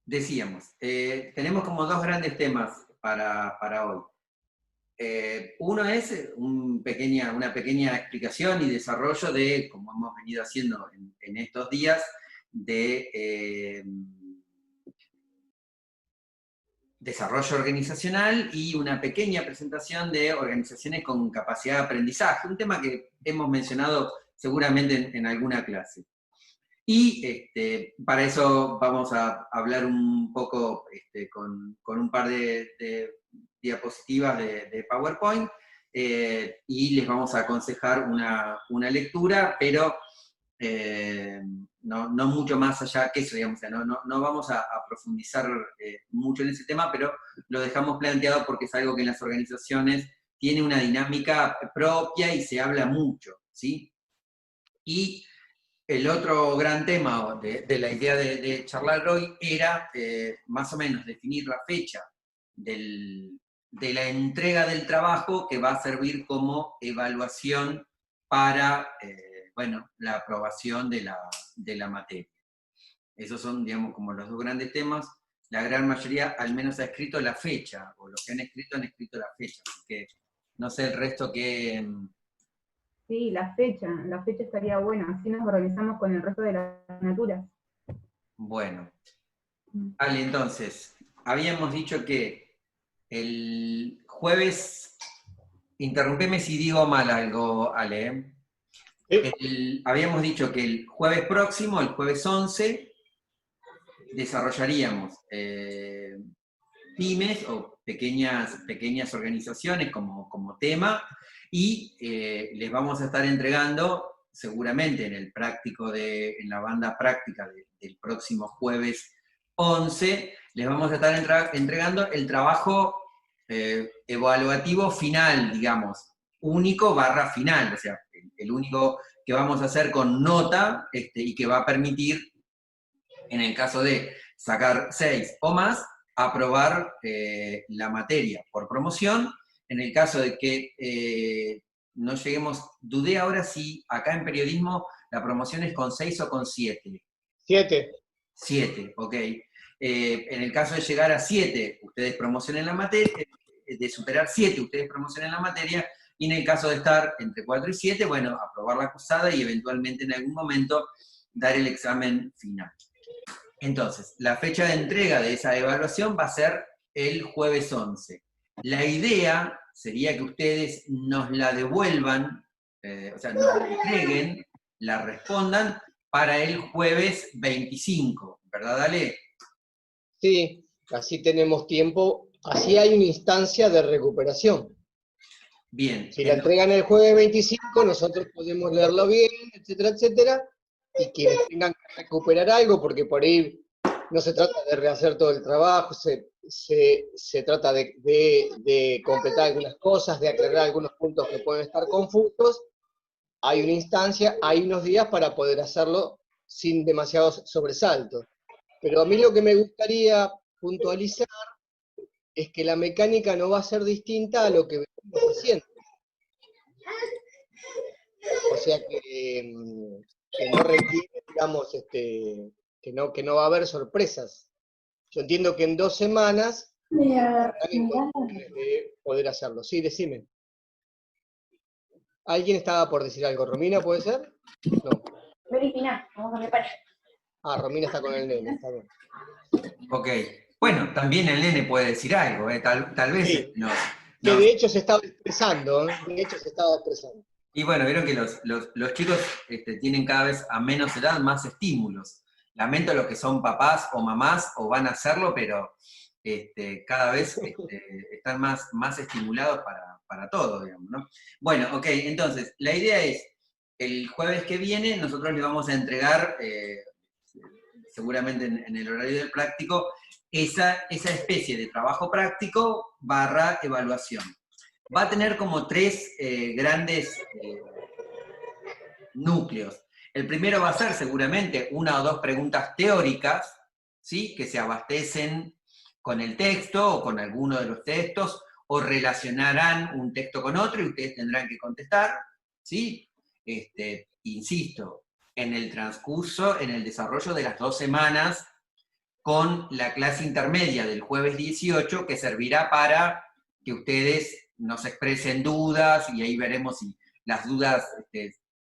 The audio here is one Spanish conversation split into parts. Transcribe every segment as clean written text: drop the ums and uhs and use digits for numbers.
decíamos, tenemos como dos grandes temas para hoy. Uno es una pequeña explicación y desarrollo de, como hemos venido haciendo en estos días, de desarrollo organizacional y una pequeña presentación de organizaciones con capacidad de aprendizaje, un tema que hemos mencionado seguramente en alguna clase. Y para eso vamos a hablar un poco con un par de diapositivas de PowerPoint, y les vamos a aconsejar una lectura, pero no mucho más allá que eso, digamos. No vamos a profundizar mucho en ese tema, pero lo dejamos planteado porque es algo que en las organizaciones tiene una dinámica propia y se habla mucho, ¿sí? Y el otro gran tema de la idea de charlar hoy era más o menos definir la fecha de la entrega del trabajo que va a servir como evaluación para la aprobación de la materia. Esos son, digamos, como los dos grandes temas. La gran mayoría al menos ha escrito la fecha, o los que han escrito la fecha, así que no sé el resto que... Sí, la fecha estaría buena, así nos organizamos con el resto de las asignaturas. Bueno, Ale, entonces, habíamos dicho que el jueves, interrumpeme si digo mal algo, Ale. Habíamos dicho que el jueves próximo, el jueves 11, desarrollaríamos pymes o pequeñas organizaciones como tema, y les vamos a estar entregando, seguramente en la banda práctica del próximo jueves 11, les vamos a estar entregando el trabajo evaluativo final, digamos, único / final, o sea, el único que vamos a hacer con nota, y que va a permitir, en el caso de sacar 6 o más, aprobar la materia por promoción. En el caso de que no lleguemos, dudé ahora si acá en periodismo la promoción es con 6 o con 7. 7. 7, ok. En el caso de llegar a 7, ustedes promocionen la materia, de superar 7, ustedes promocionen la materia, y en el caso de estar entre 4 y 7, bueno, aprobar la acusada y eventualmente en algún momento dar el examen final. Entonces, la fecha de entrega de esa evaluación va a ser el jueves 11. La idea sería que ustedes nos la devuelvan, o sea, nos la entreguen, la respondan para el jueves 25, ¿verdad, Ale? Sí, así tenemos tiempo, así hay una instancia de recuperación. Bien. Si la entregan el jueves 25, nosotros podemos leerlo bien, etcétera, etcétera, y quienes tengan que recuperar algo, porque por ahí no se trata de rehacer todo el trabajo, se trata de completar algunas cosas, de aclarar algunos puntos que pueden estar confusos, hay una instancia, hay unos días para poder hacerlo sin demasiados sobresaltos. Pero a mí lo que me gustaría puntualizar es que la mecánica no va a ser distinta a lo que venimos haciendo. O sea que no requiere, digamos, que no va a haber sorpresas. Yo entiendo que en 2 semanas están en condiciones de poder hacerlo. Sí, decime. ¿Alguien estaba por decir algo? ¿Romina puede ser? No. Vamos a preparar. Ah, Romina está con el nene, está bien. Ok. Bueno, también el nene puede decir algo, tal vez Sí. no. Que de hecho se estaba expresando, ¿eh? De hecho se estaba expresando. Y bueno, vieron que los chicos tienen cada vez a menos edad más estímulos. Lamento los que son papás o mamás o van a hacerlo, pero cada vez están más estimulados para todo, digamos, ¿no? Bueno, ok, entonces, la idea es, el jueves que viene nosotros le vamos a entregar, seguramente en el horario del práctico, esa especie de trabajo práctico / evaluación. Va a tener como 3 grandes núcleos. El primero va a ser seguramente 1 o 2 preguntas teóricas, ¿sí? Que se abastecen con el texto o con alguno de los textos, o relacionarán un texto con otro y ustedes tendrán que contestar, ¿sí? Insisto, en el transcurso, en el desarrollo de las 2 semanas, con la clase intermedia del jueves 18, que servirá para que ustedes nos expresen dudas, y ahí veremos si las dudas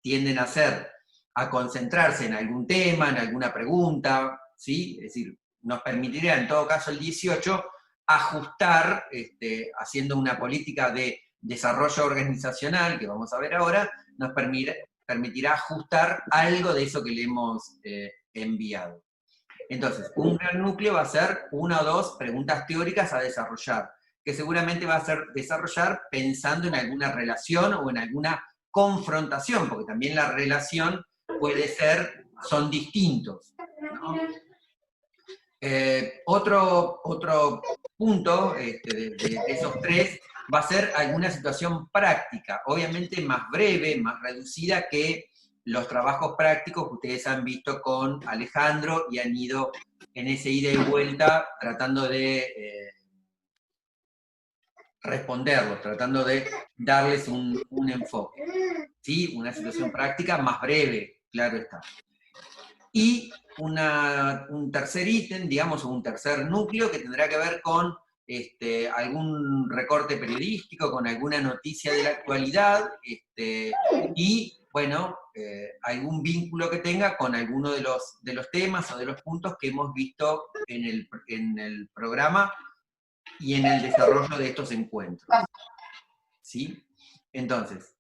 tienden a concentrarse en algún tema, en alguna pregunta, ¿sí? Es decir, nos permitirá en todo caso el 18 ajustar, haciendo una política de desarrollo organizacional, que vamos a ver ahora, nos permitirá ajustar algo de eso que le hemos enviado. Entonces, un gran núcleo va a ser 1 o 2 preguntas teóricas a desarrollar, que seguramente va a ser desarrollar pensando en alguna relación o en alguna confrontación, porque también la relación puede ser, son distintos, ¿no? Otro punto de esos 3 va a ser alguna situación práctica, obviamente más breve, más reducida que los trabajos prácticos que ustedes han visto con Alejandro y han ido en ese ida y vuelta tratando de responderlos, tratando de darles un enfoque. ¿Sí? Una situación práctica más breve, claro está. Y un tercer ítem, digamos, o un tercer núcleo que tendrá que ver con algún recorte periodístico, con alguna noticia de la actualidad, y, bueno, algún vínculo que tenga con alguno de los temas o de los puntos que hemos visto en el programa y en el desarrollo de estos encuentros. ¿Sí? Entonces,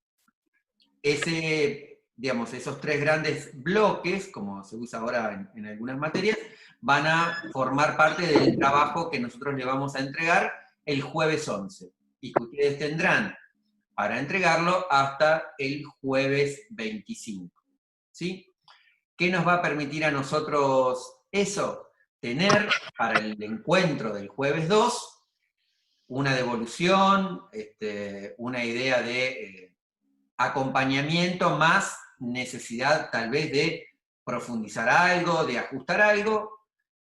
esos 3 grandes bloques, como se usa ahora en algunas materias, van a formar parte del trabajo que nosotros le vamos a entregar el jueves 11, y que ustedes tendrán para entregarlo hasta el jueves 25. ¿Sí? ¿Qué nos va a permitir a nosotros eso? Tener para el encuentro del jueves 2 una devolución, una idea de acompañamiento más necesidad tal vez de profundizar algo, de ajustar algo,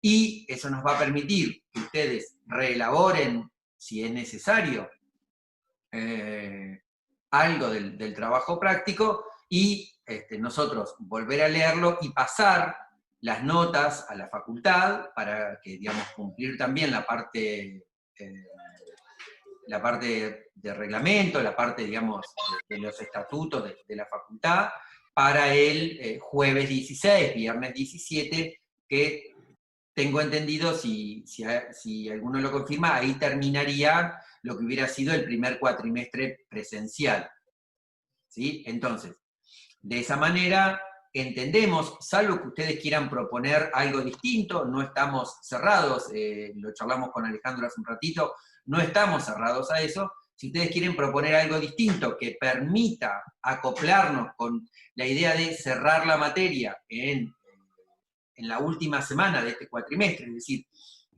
y eso nos va a permitir que ustedes reelaboren, si es necesario, algo del trabajo práctico, y nosotros volver a leerlo y pasar las notas a la facultad para que, digamos, cumplir también la parte de reglamento, la parte, digamos, de los estatutos de la facultad, para el jueves 16, viernes 17, que tengo entendido, si alguno lo confirma, ahí terminaría lo que hubiera sido el primer cuatrimestre presencial. ¿Sí? Entonces, de esa manera entendemos, salvo que ustedes quieran proponer algo distinto, no estamos cerrados, lo charlamos con Alejandro hace un ratito, no estamos cerrados a eso. Si ustedes quieren proponer algo distinto que permita acoplarnos con la idea de cerrar la materia en la última semana de este cuatrimestre, es decir,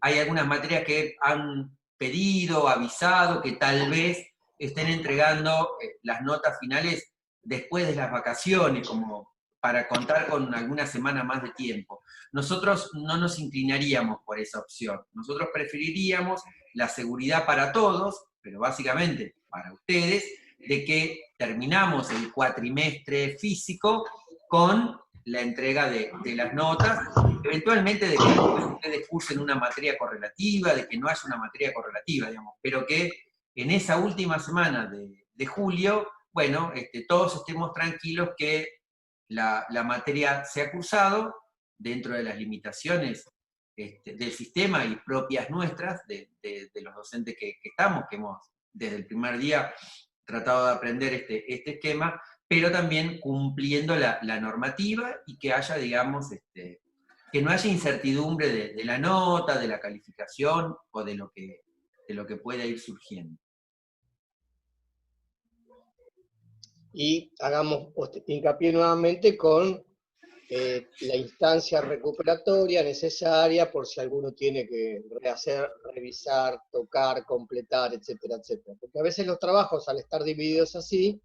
hay algunas materias que han pedido, avisado, que tal vez estén entregando las notas finales después de las vacaciones, como para contar con alguna semana más de tiempo. Nosotros no nos inclinaríamos por esa opción. Nosotros preferiríamos la seguridad para todos, pero básicamente para ustedes, de que terminamos el cuatrimestre físico con la entrega de las notas, eventualmente de que ustedes cursen una materia correlativa, de que no haya una materia correlativa, digamos, pero que en esa última semana de julio, bueno, todos estemos tranquilos que la materia se ha cursado dentro de las limitaciones del sistema y propias nuestras, de los docentes que estamos, que hemos desde el primer día tratado de aprender este esquema, pero también cumpliendo la normativa, y que haya, digamos, que no haya incertidumbre de la nota, de la calificación, o de lo que pueda ir surgiendo. Y hagamos hincapié nuevamente con la instancia recuperatoria necesaria por si alguno tiene que rehacer, revisar, tocar, completar, etcétera, etcétera. Porque a veces los trabajos, al estar divididos así,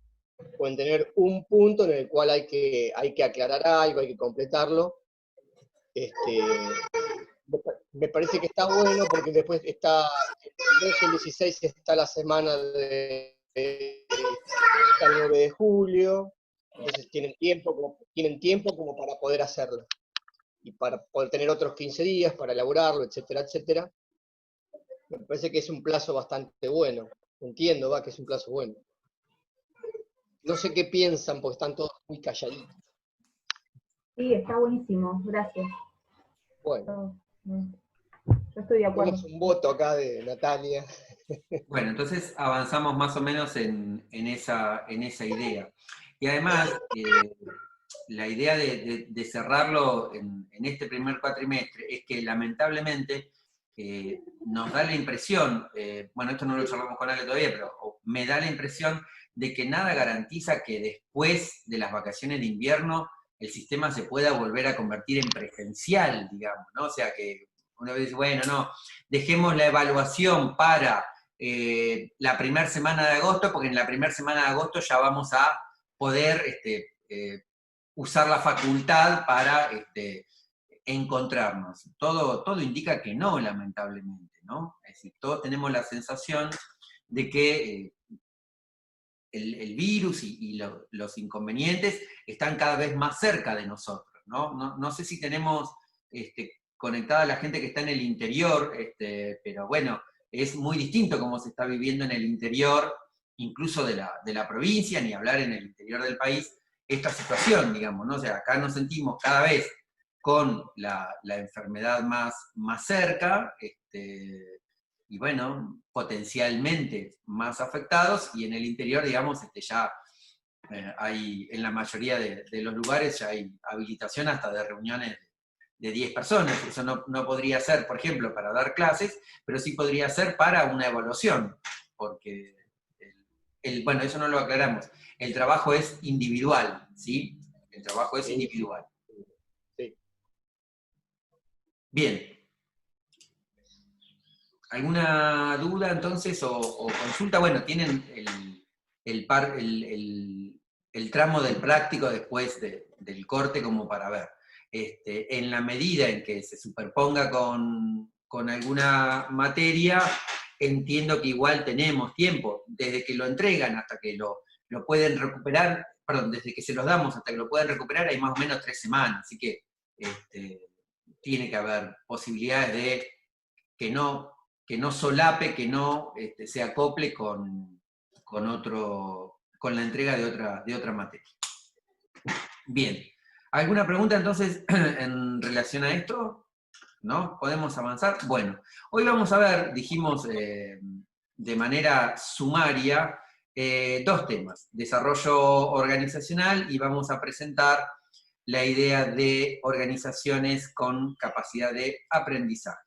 pueden tener un punto en el cual hay que aclarar algo, hay que completarlo. Me parece que está bueno porque después está el 12 y el 16 está la semana del 9 de julio, entonces tienen tiempo como para poder hacerlo. y para poder tener otros 15 días para elaborarlo, etcétera, etcétera. Me parece que es un plazo bastante bueno. Entiendo, que es un plazo bueno. No sé qué piensan, porque están todos muy calladitos. Sí, está buenísimo, gracias. Bueno, Yo estoy de acuerdo. tenemos un voto acá de Natalia. Bueno, entonces avanzamos más o menos en esa idea. Y además, la idea de cerrarlo en este primer cuatrimestre es que lamentablemente nos da la impresión, bueno, esto no lo charlamos con Ale todavía, pero me da la impresión de que nada garantiza que después de las vacaciones de invierno el sistema se pueda volver a convertir en presencial, digamos, ¿no? O sea que uno dice, bueno, no, dejemos la evaluación para la primera semana de agosto, porque en la primera semana de agosto ya vamos a poder usar la facultad para encontrarnos. Todo indica que no, lamentablemente, ¿no? Es decir, todos tenemos la sensación de que el virus y los inconvenientes están cada vez más cerca de nosotros, ¿no? No sé si tenemos conectada a la gente que está en el interior, pero bueno, es muy distinto cómo se está viviendo en el interior, incluso de la provincia, ni hablar en el interior del país, esta situación, digamos, ¿no? O sea, acá nos sentimos cada vez con la enfermedad más cerca, y bueno, potencialmente más afectados, y en el interior, digamos, ya hay, en la mayoría de los lugares ya hay habilitación hasta de reuniones de 10 personas. Eso no podría ser, por ejemplo, para dar clases, pero sí podría ser para una evaluación, porque, bueno, eso no lo aclaramos. El trabajo es individual, ¿sí? El trabajo es individual. Sí. Bien. ¿Alguna duda entonces o consulta? Bueno, tienen el tramo del práctico después del corte como para ver. En la medida en que se superponga con alguna materia, entiendo que igual tenemos tiempo, desde que lo entregan hasta que lo pueden recuperar, perdón, desde que se los damos hasta que lo pueden recuperar hay más o menos 3 semanas, así que tiene que haber posibilidades de que no solape, que no se acople con la entrega de otra materia. Bien. ¿Alguna pregunta entonces en relación a esto? ¿No? ¿Podemos avanzar? Bueno, hoy vamos a ver, dijimos de manera sumaria, 2 temas. Desarrollo organizacional, y vamos a presentar la idea de organizaciones con capacidad de aprendizaje.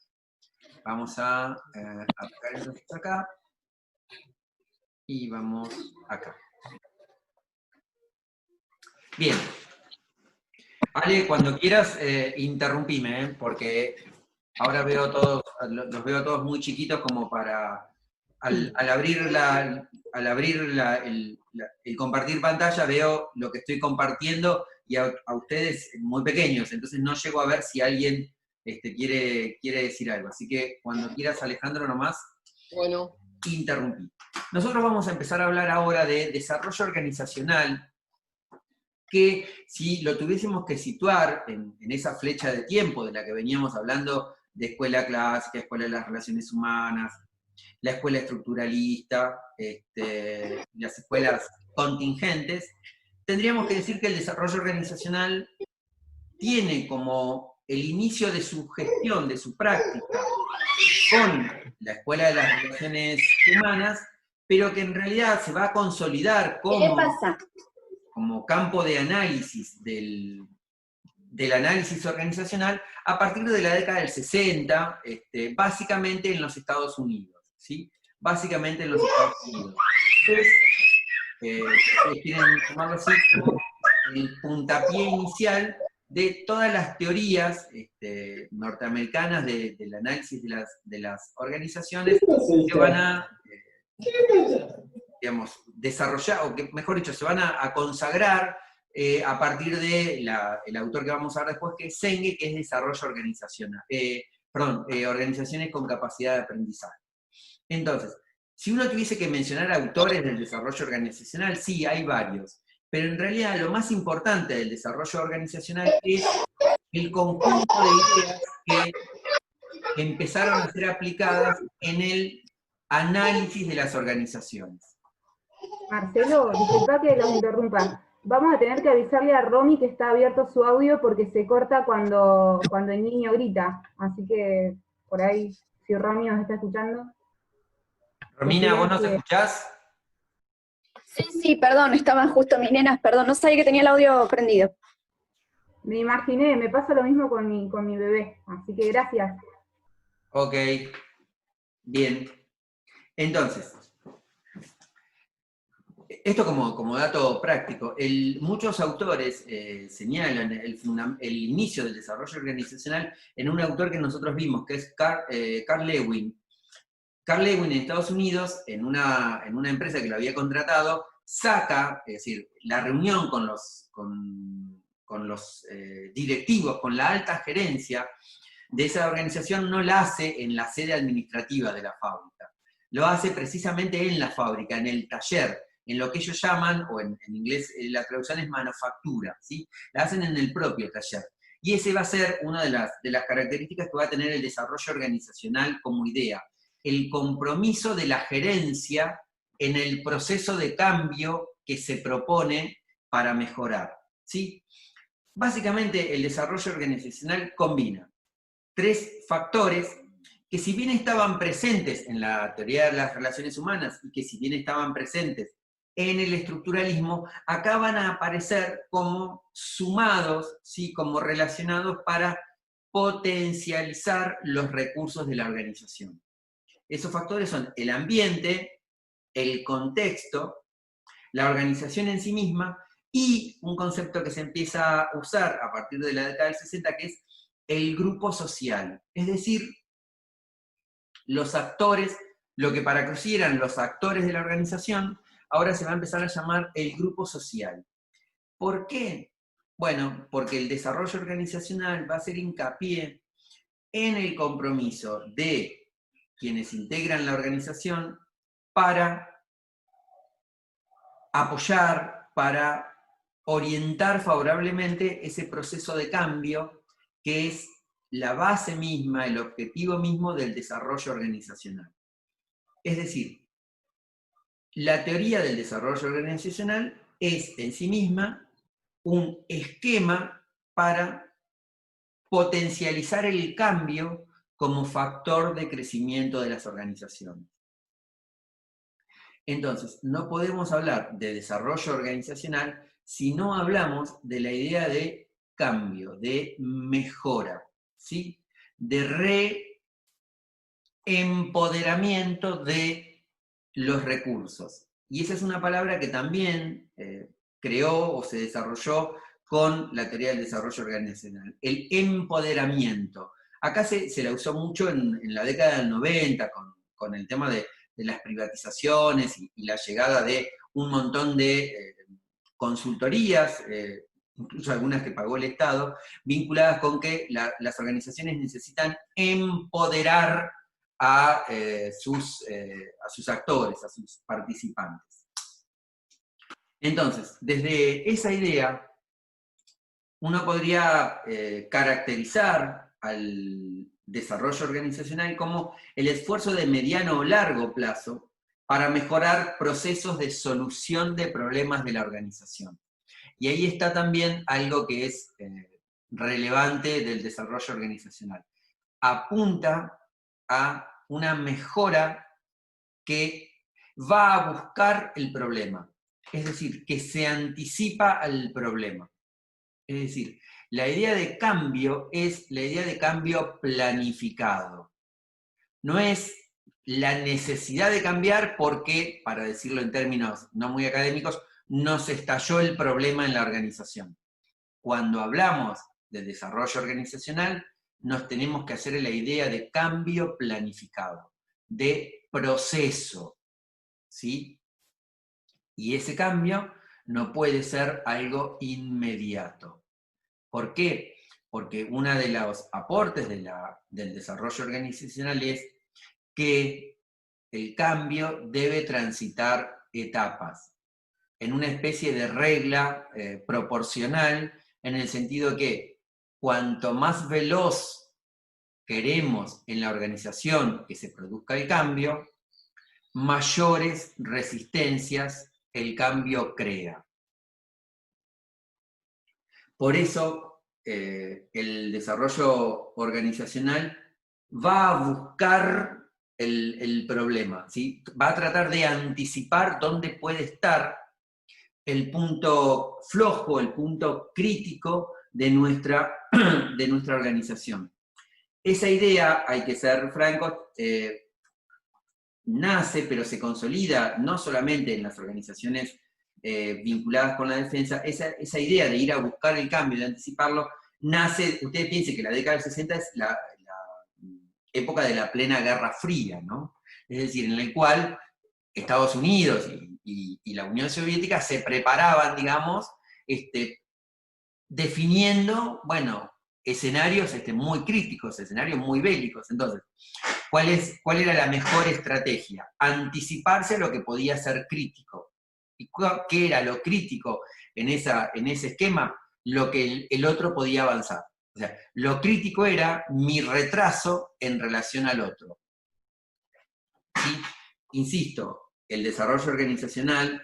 Vamos a aplicar entonces acá, y vamos acá. Bien. Ale, cuando quieras, interrumpime, porque ahora los veo todos muy chiquitos como para, al abrir el compartir pantalla, veo lo que estoy compartiendo, y a ustedes muy pequeños, entonces no llego a ver si alguien quiere decir algo. Así que cuando quieras, Alejandro, nomás, Bueno, interrumpí. Nosotros vamos a empezar a hablar ahora de desarrollo organizacional, que si lo tuviésemos que situar en esa flecha de tiempo de la que veníamos hablando, de escuela clásica, escuela de las relaciones humanas, la escuela estructuralista, las escuelas contingentes, tendríamos que decir que el desarrollo organizacional tiene como el inicio de su gestión, de su práctica, con la escuela de las relaciones humanas, pero que en realidad se va a consolidar como campo de análisis del análisis organizacional a partir de la década del 60, básicamente en los Estados Unidos, ¿sí? Básicamente en los Estados Unidos. Entonces, ustedes quieren tomarlo así como el puntapié inicial de todas las teorías norteamericanas del análisis de las organizaciones que van a digamos, desarrollar, o que mejor dicho, se van a consagrar a partir de el autor que vamos a ver después, que es Senge, que es desarrollo organizacional, organizaciones con capacidad de aprendizaje. Entonces, si uno tuviese que mencionar autores del desarrollo organizacional, sí, hay varios, pero en realidad lo más importante del desarrollo organizacional es el conjunto de ideas que empezaron a ser aplicadas en el análisis de las organizaciones. Marcelo, disculpa que los interrumpa. Vamos a tener que avisarle a Romy que está abierto su audio porque se corta cuando el niño grita. Así que, por ahí, si Romy nos está escuchando. Romina, ¿vos nos escuchás? Sí, perdón, estaban justo mis nenas, perdón, no sabía que tenía el audio prendido. Me imaginé, me pasa lo mismo con mi bebé, así que gracias. Ok, bien. Entonces, esto como dato práctico, muchos autores señalan el inicio del desarrollo organizacional en un autor que nosotros vimos, que es Carl Lewin. Carl Lewin en Estados Unidos, en una empresa que lo había contratado, saca, es decir, la reunión con los directivos, con la alta gerencia de esa organización, no la hace en la sede administrativa de la fábrica, lo hace precisamente en la fábrica, en el taller, en lo que ellos llaman, o en inglés la traducción es manufactura, ¿sí? La hacen en el propio taller. Y ese va a ser una de las características que va a tener el desarrollo organizacional como idea, el compromiso de la gerencia en el proceso de cambio que se propone para mejorar, ¿sí? Básicamente el desarrollo organizacional combina 3 factores que, si bien estaban presentes en la teoría de las relaciones humanas y que si bien estaban presentes en el estructuralismo, acá van a aparecer como sumados, ¿sí? Como relacionados para potencializar los recursos de la organización. Esos factores son el ambiente, el contexto, la organización en sí misma y un concepto que se empieza a usar a partir de la década del 60, que es el grupo social. Es decir, los actores, lo que para Crossi eran los actores de la organización, ahora se va a empezar a llamar el grupo social. ¿Por qué? Bueno, porque el desarrollo organizacional va a hacer hincapié en el compromiso de quienes integran la organización para apoyar, para orientar favorablemente ese proceso de cambio que es la base misma, el objetivo mismo del desarrollo organizacional. Es decir, la teoría del desarrollo organizacional es en sí misma un esquema para potencializar el cambio como factor de crecimiento de las organizaciones. Entonces, no podemos hablar de desarrollo organizacional si no hablamos de la idea de cambio, de mejora, ¿sí? De reempoderamiento de los recursos. Y esa es una palabra que también creó o se desarrolló con la teoría del desarrollo organizacional, el empoderamiento. Acá se la usó mucho en la década del 90 con el tema de las privatizaciones y la llegada de un montón de consultorías, incluso algunas que pagó el Estado, vinculadas con que las organizaciones necesitan empoderar a sus actores, a sus participantes. Entonces, desde esa idea, uno podría caracterizar al desarrollo organizacional como el esfuerzo de mediano o largo plazo para mejorar procesos de solución de problemas de la organización. Y ahí está también algo que es relevante del desarrollo organizacional. Apunta a una mejora que va a buscar el problema, es decir, que se anticipa al problema. Es decir, la idea de cambio es la idea de cambio planificado. No es la necesidad de cambiar porque, para decirlo en términos no muy académicos, nos estalló el problema en la organización. Cuando hablamos de desarrollo organizacional, nos tenemos que hacer la idea de cambio planificado, de proceso, ¿sí? Y ese cambio no puede ser algo inmediato. ¿Por qué? Porque uno de los aportes del desarrollo organizacional es que el cambio debe transitar etapas, en una especie de regla proporcional, en el sentido que cuanto más veloz queremos en la organización que se produzca el cambio, mayores resistencias el cambio crea. Por eso el desarrollo organizacional va a buscar el problema, ¿sí? Va a tratar de anticipar dónde puede estar el punto flojo, el punto crítico de nuestra organización. Esa idea, hay que ser francos, nace, pero se consolida no solamente en las organizaciones vinculadas con la defensa. Esa idea de ir a buscar el cambio, de anticiparlo, nace, ustedes piensen que la década del 60 es la época de la plena Guerra Fría, ¿no? Es decir, en la cual Estados Unidos y la Unión Soviética se preparaban, digamos, definiendo, bueno, escenarios muy críticos, escenarios muy bélicos. Entonces, ¿cuál era la mejor estrategia? Anticiparse a lo que podía ser crítico. ¿Y qué era lo crítico en ese esquema? Lo que el otro podía avanzar. O sea, lo crítico era mi retraso en relación al otro. ¿Sí? Insisto, el desarrollo organizacional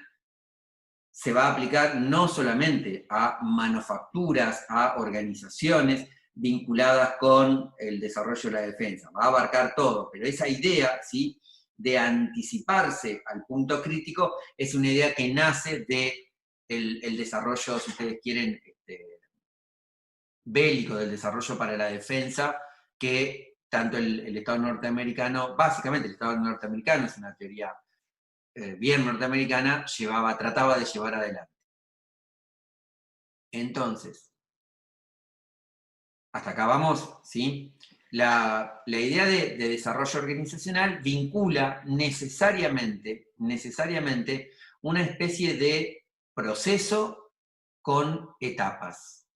se va a aplicar no solamente a manufacturas, a organizaciones vinculadas con el desarrollo de la defensa, va a abarcar todo, pero esa idea, ¿sí?, de anticiparse al punto crítico es una idea que nace del desarrollo, si ustedes quieren, bélico, del desarrollo para la defensa, que tanto el Estado norteamericano, básicamente el Estado norteamericano, es una teoría bien norteamericana, trataba de llevar adelante. Entonces, hasta acá vamos, ¿sí? La idea de desarrollo organizacional vincula necesariamente una especie de proceso con etapas.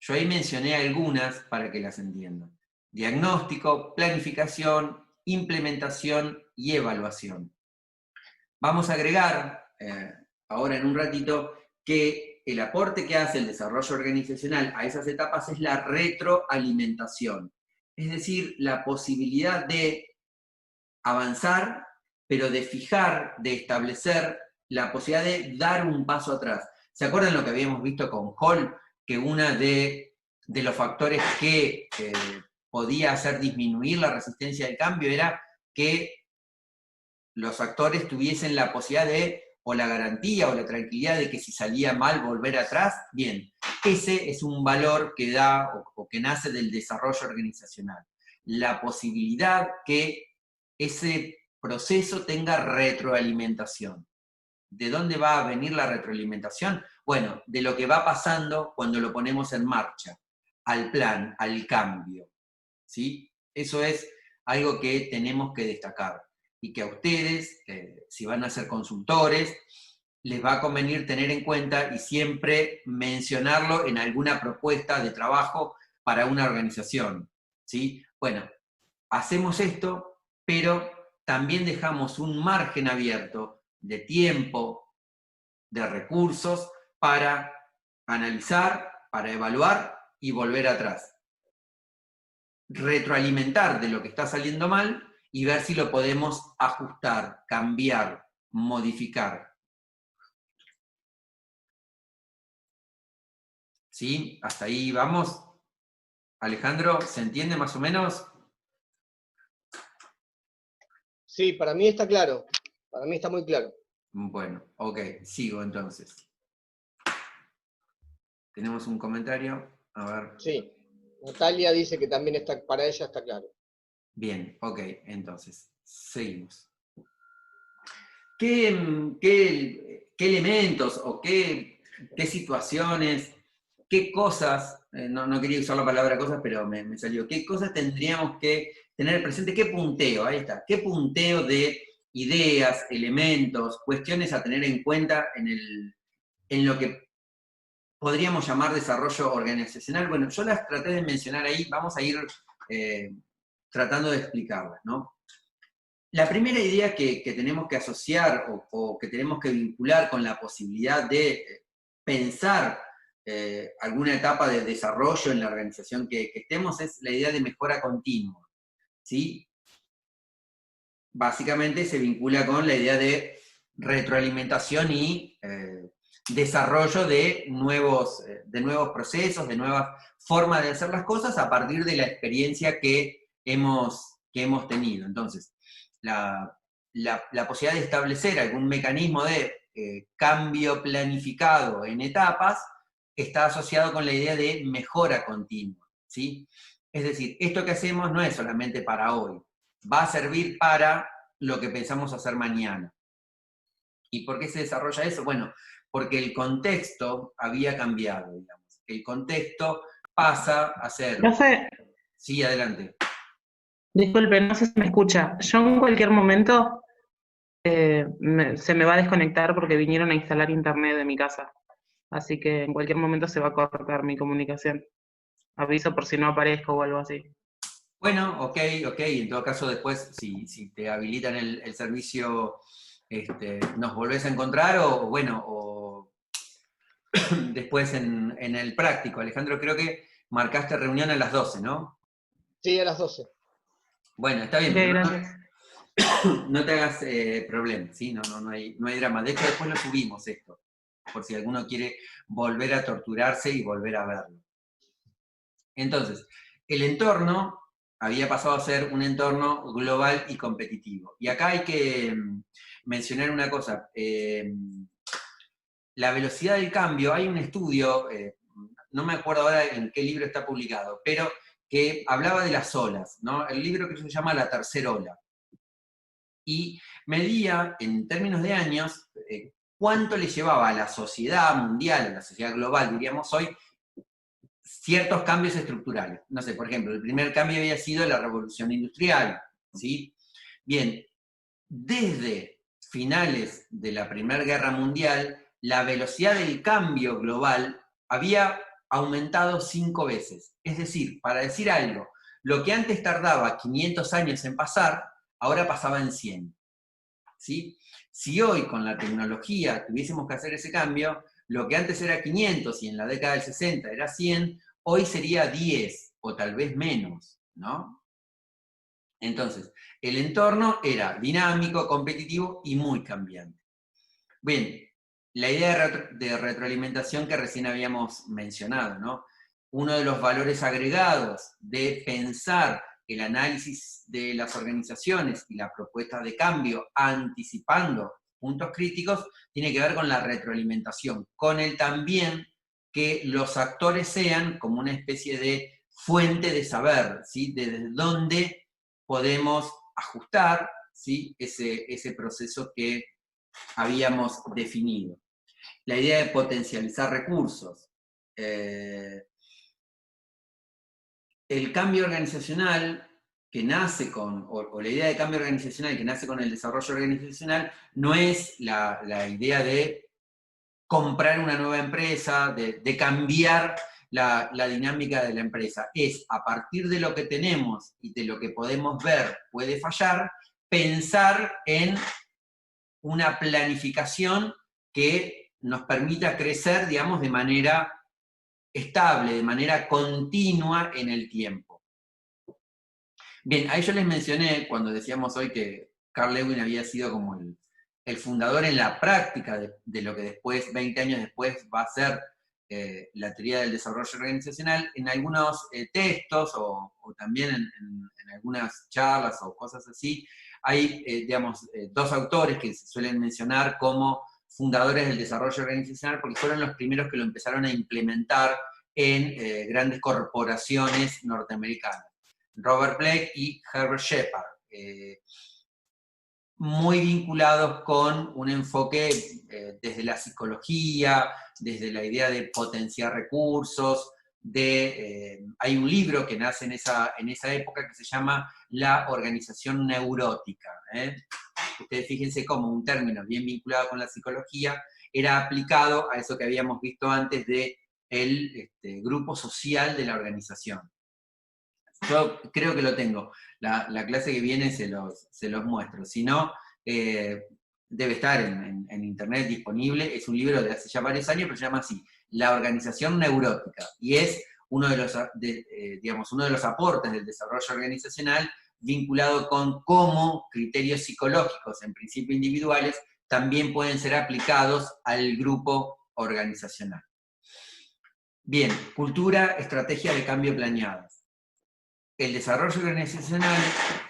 Yo ahí mencioné algunas para que las entiendan. Diagnóstico, planificación, implementación y evaluación. Vamos a agregar, ahora en un ratito, que el aporte que hace el desarrollo organizacional a esas etapas es la retroalimentación. Es decir, la posibilidad de avanzar, pero de fijar, de establecer la posibilidad de dar un paso atrás. ¿Se acuerdan lo que habíamos visto con Hall? Que uno de los factores que podía hacer disminuir la resistencia al cambio era que los actores tuviesen la posibilidad o la garantía o la tranquilidad de que si salía mal volver atrás. Bien, ese es un valor que da o que nace del desarrollo organizacional. La posibilidad que ese proceso tenga retroalimentación. ¿De dónde va a venir la retroalimentación? Bueno, de lo que va pasando cuando lo ponemos en marcha, al plan, al cambio, ¿sí? Eso es algo que tenemos que destacar, y que a ustedes, si van a ser consultores, les va a convenir tener en cuenta y siempre mencionarlo en alguna propuesta de trabajo para una organización, ¿sí? Bueno, hacemos esto, pero también dejamos un margen abierto de tiempo, de recursos, para analizar, para evaluar y volver atrás. Retroalimentar de lo que está saliendo mal y ver si lo podemos ajustar, cambiar, modificar. ¿Sí? ¿Hasta ahí vamos? Alejandro, ¿se entiende más o menos? Sí, para mí está claro. Para mí está muy claro. Bueno, ok, sigo entonces. Tenemos un comentario, a ver. Sí, Natalia dice que también está, para ella está claro. Bien, ok, entonces, seguimos. ¿Qué elementos o qué situaciones, qué cosas, no quería usar la palabra cosas, pero me salió, qué cosas tendríamos que tener presente, qué punteo, ahí está, qué punteo de ideas, elementos, cuestiones a tener en cuenta en lo que podríamos llamar desarrollo organizacional? Bueno, yo las traté de mencionar ahí, vamos a ir tratando de explicarlas, ¿no? La primera idea que tenemos que asociar o que tenemos que vincular con la posibilidad de pensar alguna etapa de desarrollo en la organización que estemos, es la idea de mejora continua, ¿sí? Básicamente se vincula con la idea de retroalimentación y desarrollo de nuevos procesos, de nuevas formas de hacer las cosas a partir de la experiencia que hemos tenido. Entonces, la posibilidad de establecer algún mecanismo de cambio planificado en etapas está asociado con la idea de mejora continua, ¿sí? Es decir, esto que hacemos no es solamente para hoy, va a servir para lo que pensamos hacer mañana. ¿Y por qué se desarrolla eso? Bueno, porque el contexto había cambiado, digamos. El contexto pasa a ser... Profe, Sí, adelante. disculpe, no sé si me escucha. Yo en cualquier momento se me va a desconectar porque vinieron a instalar internet de mi casa. Así que en cualquier momento se va a cortar mi comunicación. Aviso por si no aparezco o algo así. Bueno, ok. En todo caso, después, si te habilitan el servicio, nos volvés a encontrar, o después en el práctico. Alejandro, creo que marcaste reunión a las 12, ¿no? Sí, a las 12. Bueno, está bien. Ok, Pero gracias. no te hagas problema, ¿sí? No hay drama. De hecho, después lo subimos esto, por si alguno quiere volver a torturarse y volver a verlo. Entonces, el entorno había pasado a ser un entorno global y competitivo. Y acá hay que mencionar una cosa. La velocidad del cambio, hay un estudio, no me acuerdo ahora en qué libro está publicado, pero que hablaba de las olas, ¿no? El libro que se llama La tercera ola. Y medía, en términos de años, cuánto le llevaba a la sociedad mundial, a la sociedad global, diríamos hoy, ciertos cambios estructurales. No sé, por ejemplo, el primer cambio había sido la revolución industrial, ¿sí? Bien, desde finales de la Primera Guerra Mundial, la velocidad del cambio global había aumentado 5 veces. Es decir, para decir algo, lo que antes tardaba 500 años en pasar, ahora pasaba en 100. ¿Sí? Si hoy con la tecnología tuviésemos que hacer ese cambio, lo que antes era 500 y en la década del 60 era 100, hoy sería 10 o tal vez menos, ¿no? Entonces, el entorno era dinámico, competitivo y muy cambiante. Bien, la idea de retroalimentación que recién habíamos mencionado, ¿no? Uno de los valores agregados de pensar el análisis de las organizaciones y la propuesta de cambio anticipando puntos críticos tiene que ver con la retroalimentación, con el también que los actores sean como una especie de fuente de saber, ¿sí? Desde dónde podemos ajustar, ¿sí? ese proceso que habíamos definido. La idea de potencializar recursos. El cambio organizacional que nace con, o la idea de cambio organizacional que nace con el desarrollo organizacional, no es la idea de comprar una nueva empresa, de cambiar la dinámica de la empresa. Es a partir de lo que tenemos y de lo que podemos ver puede fallar, pensar en una planificación que nos permita crecer, digamos, de manera estable, de manera continua en el tiempo. Bien, ahí yo les mencioné, cuando decíamos hoy que Carl Lewin había sido como el fundador en la práctica de lo que después, 20 años después, va a ser la teoría del desarrollo organizacional, en algunos textos o también en algunas charlas o cosas así, hay, digamos, dos autores que se suelen mencionar como fundadores del desarrollo organizacional porque fueron los primeros que lo empezaron a implementar en grandes corporaciones norteamericanas. Robert Blake y Herbert Shepard, muy vinculados con un enfoque desde la psicología, desde la idea de potenciar recursos, hay un libro que nace en esa época que se llama La organización neurótica. Ustedes fíjense cómo un término bien vinculado con la psicología era aplicado a eso que habíamos visto antes de el grupo social de la organización. Yo creo que lo tengo. La clase que viene se los muestro. Si no, debe estar en internet disponible, es un libro de hace ya varios años, pero se llama así, La organización neurótica, y es uno de los, digamos, uno de los aportes del desarrollo organizacional vinculado con cómo criterios psicológicos, en principio individuales, también pueden ser aplicados al grupo organizacional. Bien, cultura, estrategia de cambio planeadas. El desarrollo organizacional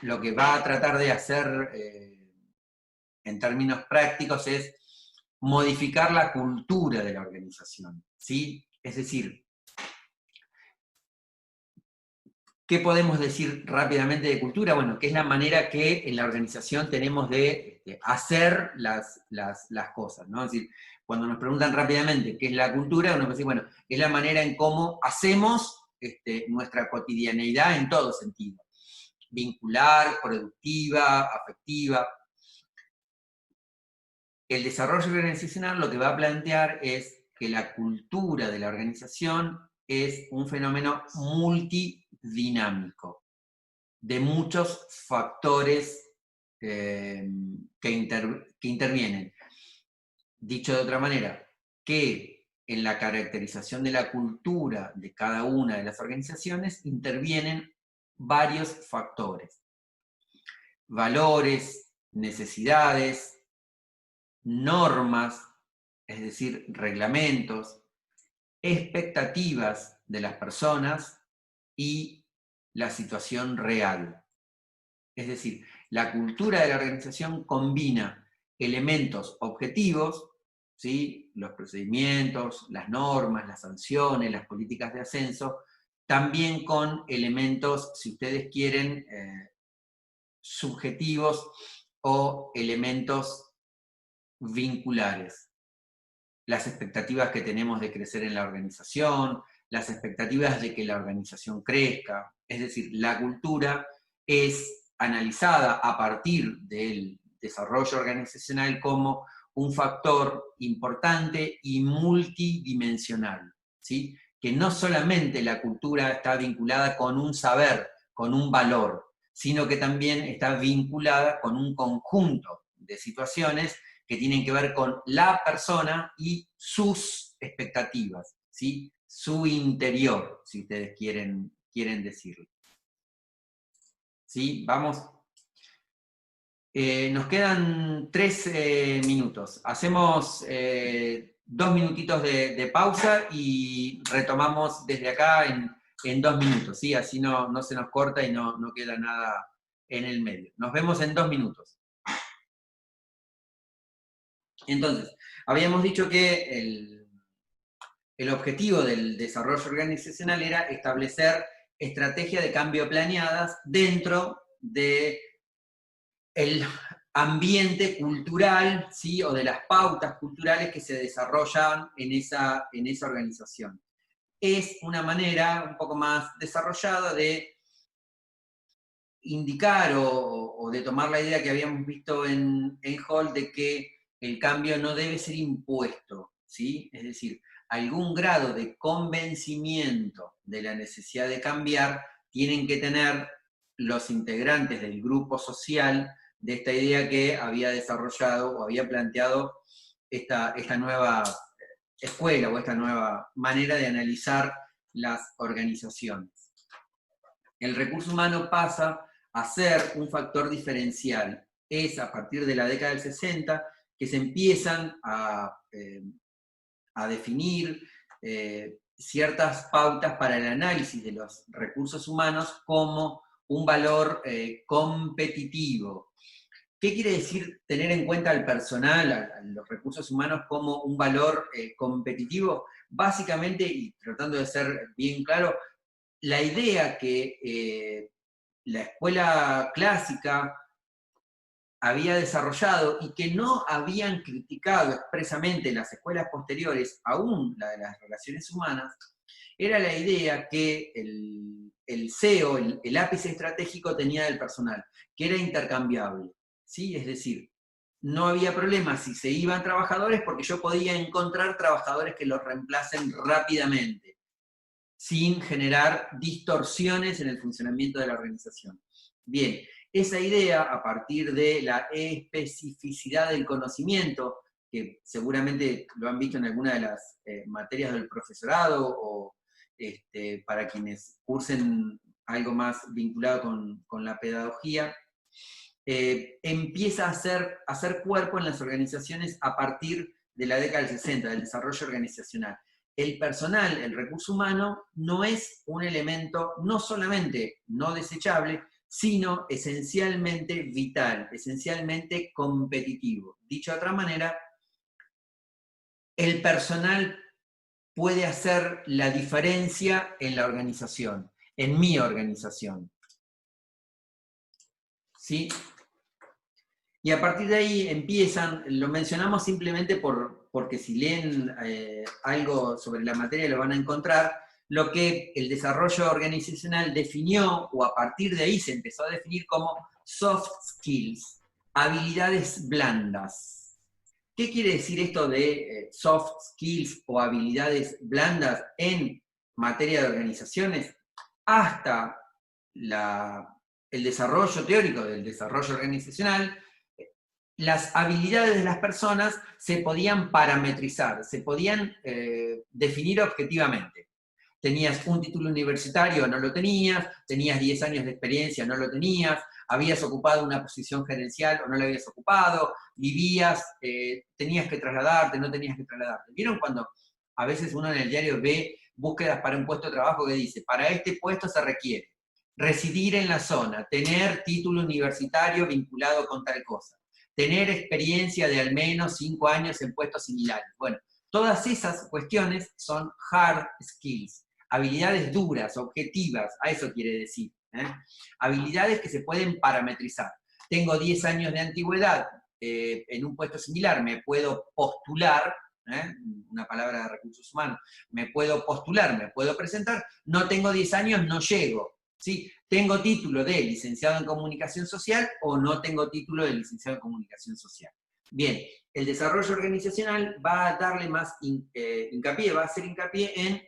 lo que va a tratar de hacer en términos prácticos es modificar la cultura de la organización, ¿sí? Es decir, ¿qué podemos decir rápidamente de cultura? Bueno, que es la manera que en la organización tenemos de hacer las cosas, ¿no? Es decir, cuando nos preguntan rápidamente qué es la cultura, uno puede decir, bueno, es la manera en cómo hacemos nuestra cotidianeidad en todo sentido. Vincular, productiva, afectiva. El desarrollo organizacional lo que va a plantear es que la cultura de la organización es un fenómeno multidinámico, de muchos factores que intervienen. Dicho de otra manera, que en la caracterización de la cultura de cada una de las organizaciones intervienen varios factores. Valores, necesidades, normas, es decir, reglamentos, expectativas de las personas y la situación real. Es decir, la cultura de la organización combina elementos objetivos, ¿sí? Los procedimientos, las normas, las sanciones, las políticas de ascenso, también con elementos, si ustedes quieren, subjetivos o elementos vinculares. Las expectativas que tenemos de crecer en la organización, las expectativas de que la organización crezca. Es decir, la cultura es analizada a partir del desarrollo organizacional como un factor importante y multidimensional, ¿sí? Que no solamente la cultura está vinculada con un saber, con un valor, sino que también está vinculada con un conjunto de situaciones que tienen que ver con la persona y sus expectativas, ¿sí? Su interior, si ustedes quieren decirlo. ¿Sí? Vamos. Nos quedan 3 minutos. Hacemos 2 minutitos de pausa y retomamos desde acá en 2 minutos, ¿sí? Así no se nos corta y no queda nada en el medio. Nos vemos en 2 minutos. Entonces, habíamos dicho que el objetivo del desarrollo organizacional era establecer estrategias de cambio planeadas dentro del ambiente cultural, ¿sí? O de las pautas culturales que se desarrollan en esa organización. Es una manera un poco más desarrollada de indicar o de tomar la idea que habíamos visto en Hall de que el cambio no debe ser impuesto, ¿sí? Es decir, algún grado de convencimiento de la necesidad de cambiar tienen que tener los integrantes del grupo social de esta idea que había desarrollado o había planteado esta nueva escuela o esta nueva manera de analizar las organizaciones. El recurso humano pasa a ser un factor diferencial. Es a partir de la década del 60 que se empiezan a definir ciertas pautas para el análisis de los recursos humanos como un valor competitivo. ¿Qué quiere decir tener en cuenta al personal, a los recursos humanos como un valor competitivo? Básicamente, y tratando de ser bien claro, la idea que la escuela clásica había desarrollado y que no habían criticado expresamente las escuelas posteriores, aún la de las relaciones humanas, era la idea que el CEO, el ápice estratégico tenía del personal, que era intercambiable, ¿sí? Es decir, no había problema si se iban trabajadores porque yo podía encontrar trabajadores que los reemplacen rápidamente, sin generar distorsiones en el funcionamiento de la organización. Bien, esa idea, a partir de la especificidad del conocimiento, que seguramente lo han visto en alguna de las materias del profesorado, o para quienes cursen algo más vinculado con la pedagogía, empieza a hacer cuerpo en las organizaciones a partir de la década del 60, del desarrollo organizacional. El personal, el recurso humano, no es un elemento no solamente no desechable, sino esencialmente vital, esencialmente competitivo. Dicho de otra manera, el personal puede hacer la diferencia en la organización, en mi organización. ¿Sí? Y a partir de ahí empiezan, lo mencionamos simplemente porque si leen algo sobre la materia lo van a encontrar, lo que el desarrollo organizacional definió, o a partir de ahí se empezó a definir como soft skills, habilidades blandas. ¿Qué quiere decir esto de soft skills o habilidades blandas en materia de organizaciones? Hasta el desarrollo teórico del desarrollo organizacional, las habilidades de las personas se podían parametrizar, se podían definir objetivamente. Tenías un título universitario, no lo tenías, tenías 10 años de experiencia, no lo tenías, habías ocupado una posición gerencial o no la habías ocupado, vivías, tenías que trasladarte, no tenías que trasladarte. ¿Vieron cuando a veces uno en el diario ve búsquedas para un puesto de trabajo que dice, para este puesto se requiere residir en la zona, tener título universitario vinculado con tal cosa, tener experiencia de al menos 5 años en puestos similares? Bueno, todas esas cuestiones son hard skills, habilidades duras, objetivas, a eso quiere decir. Habilidades que se pueden parametrizar. Tengo 10 años de antigüedad en un puesto similar, me puedo postular, una palabra de recursos humanos, me puedo postular, me puedo presentar, no tengo 10 años, no llego. ¿Sí? ¿Tengo título de licenciado en comunicación social o no tengo título de licenciado en comunicación social? Bien, el desarrollo organizacional va a darle más hincapié, va a hacer hincapié en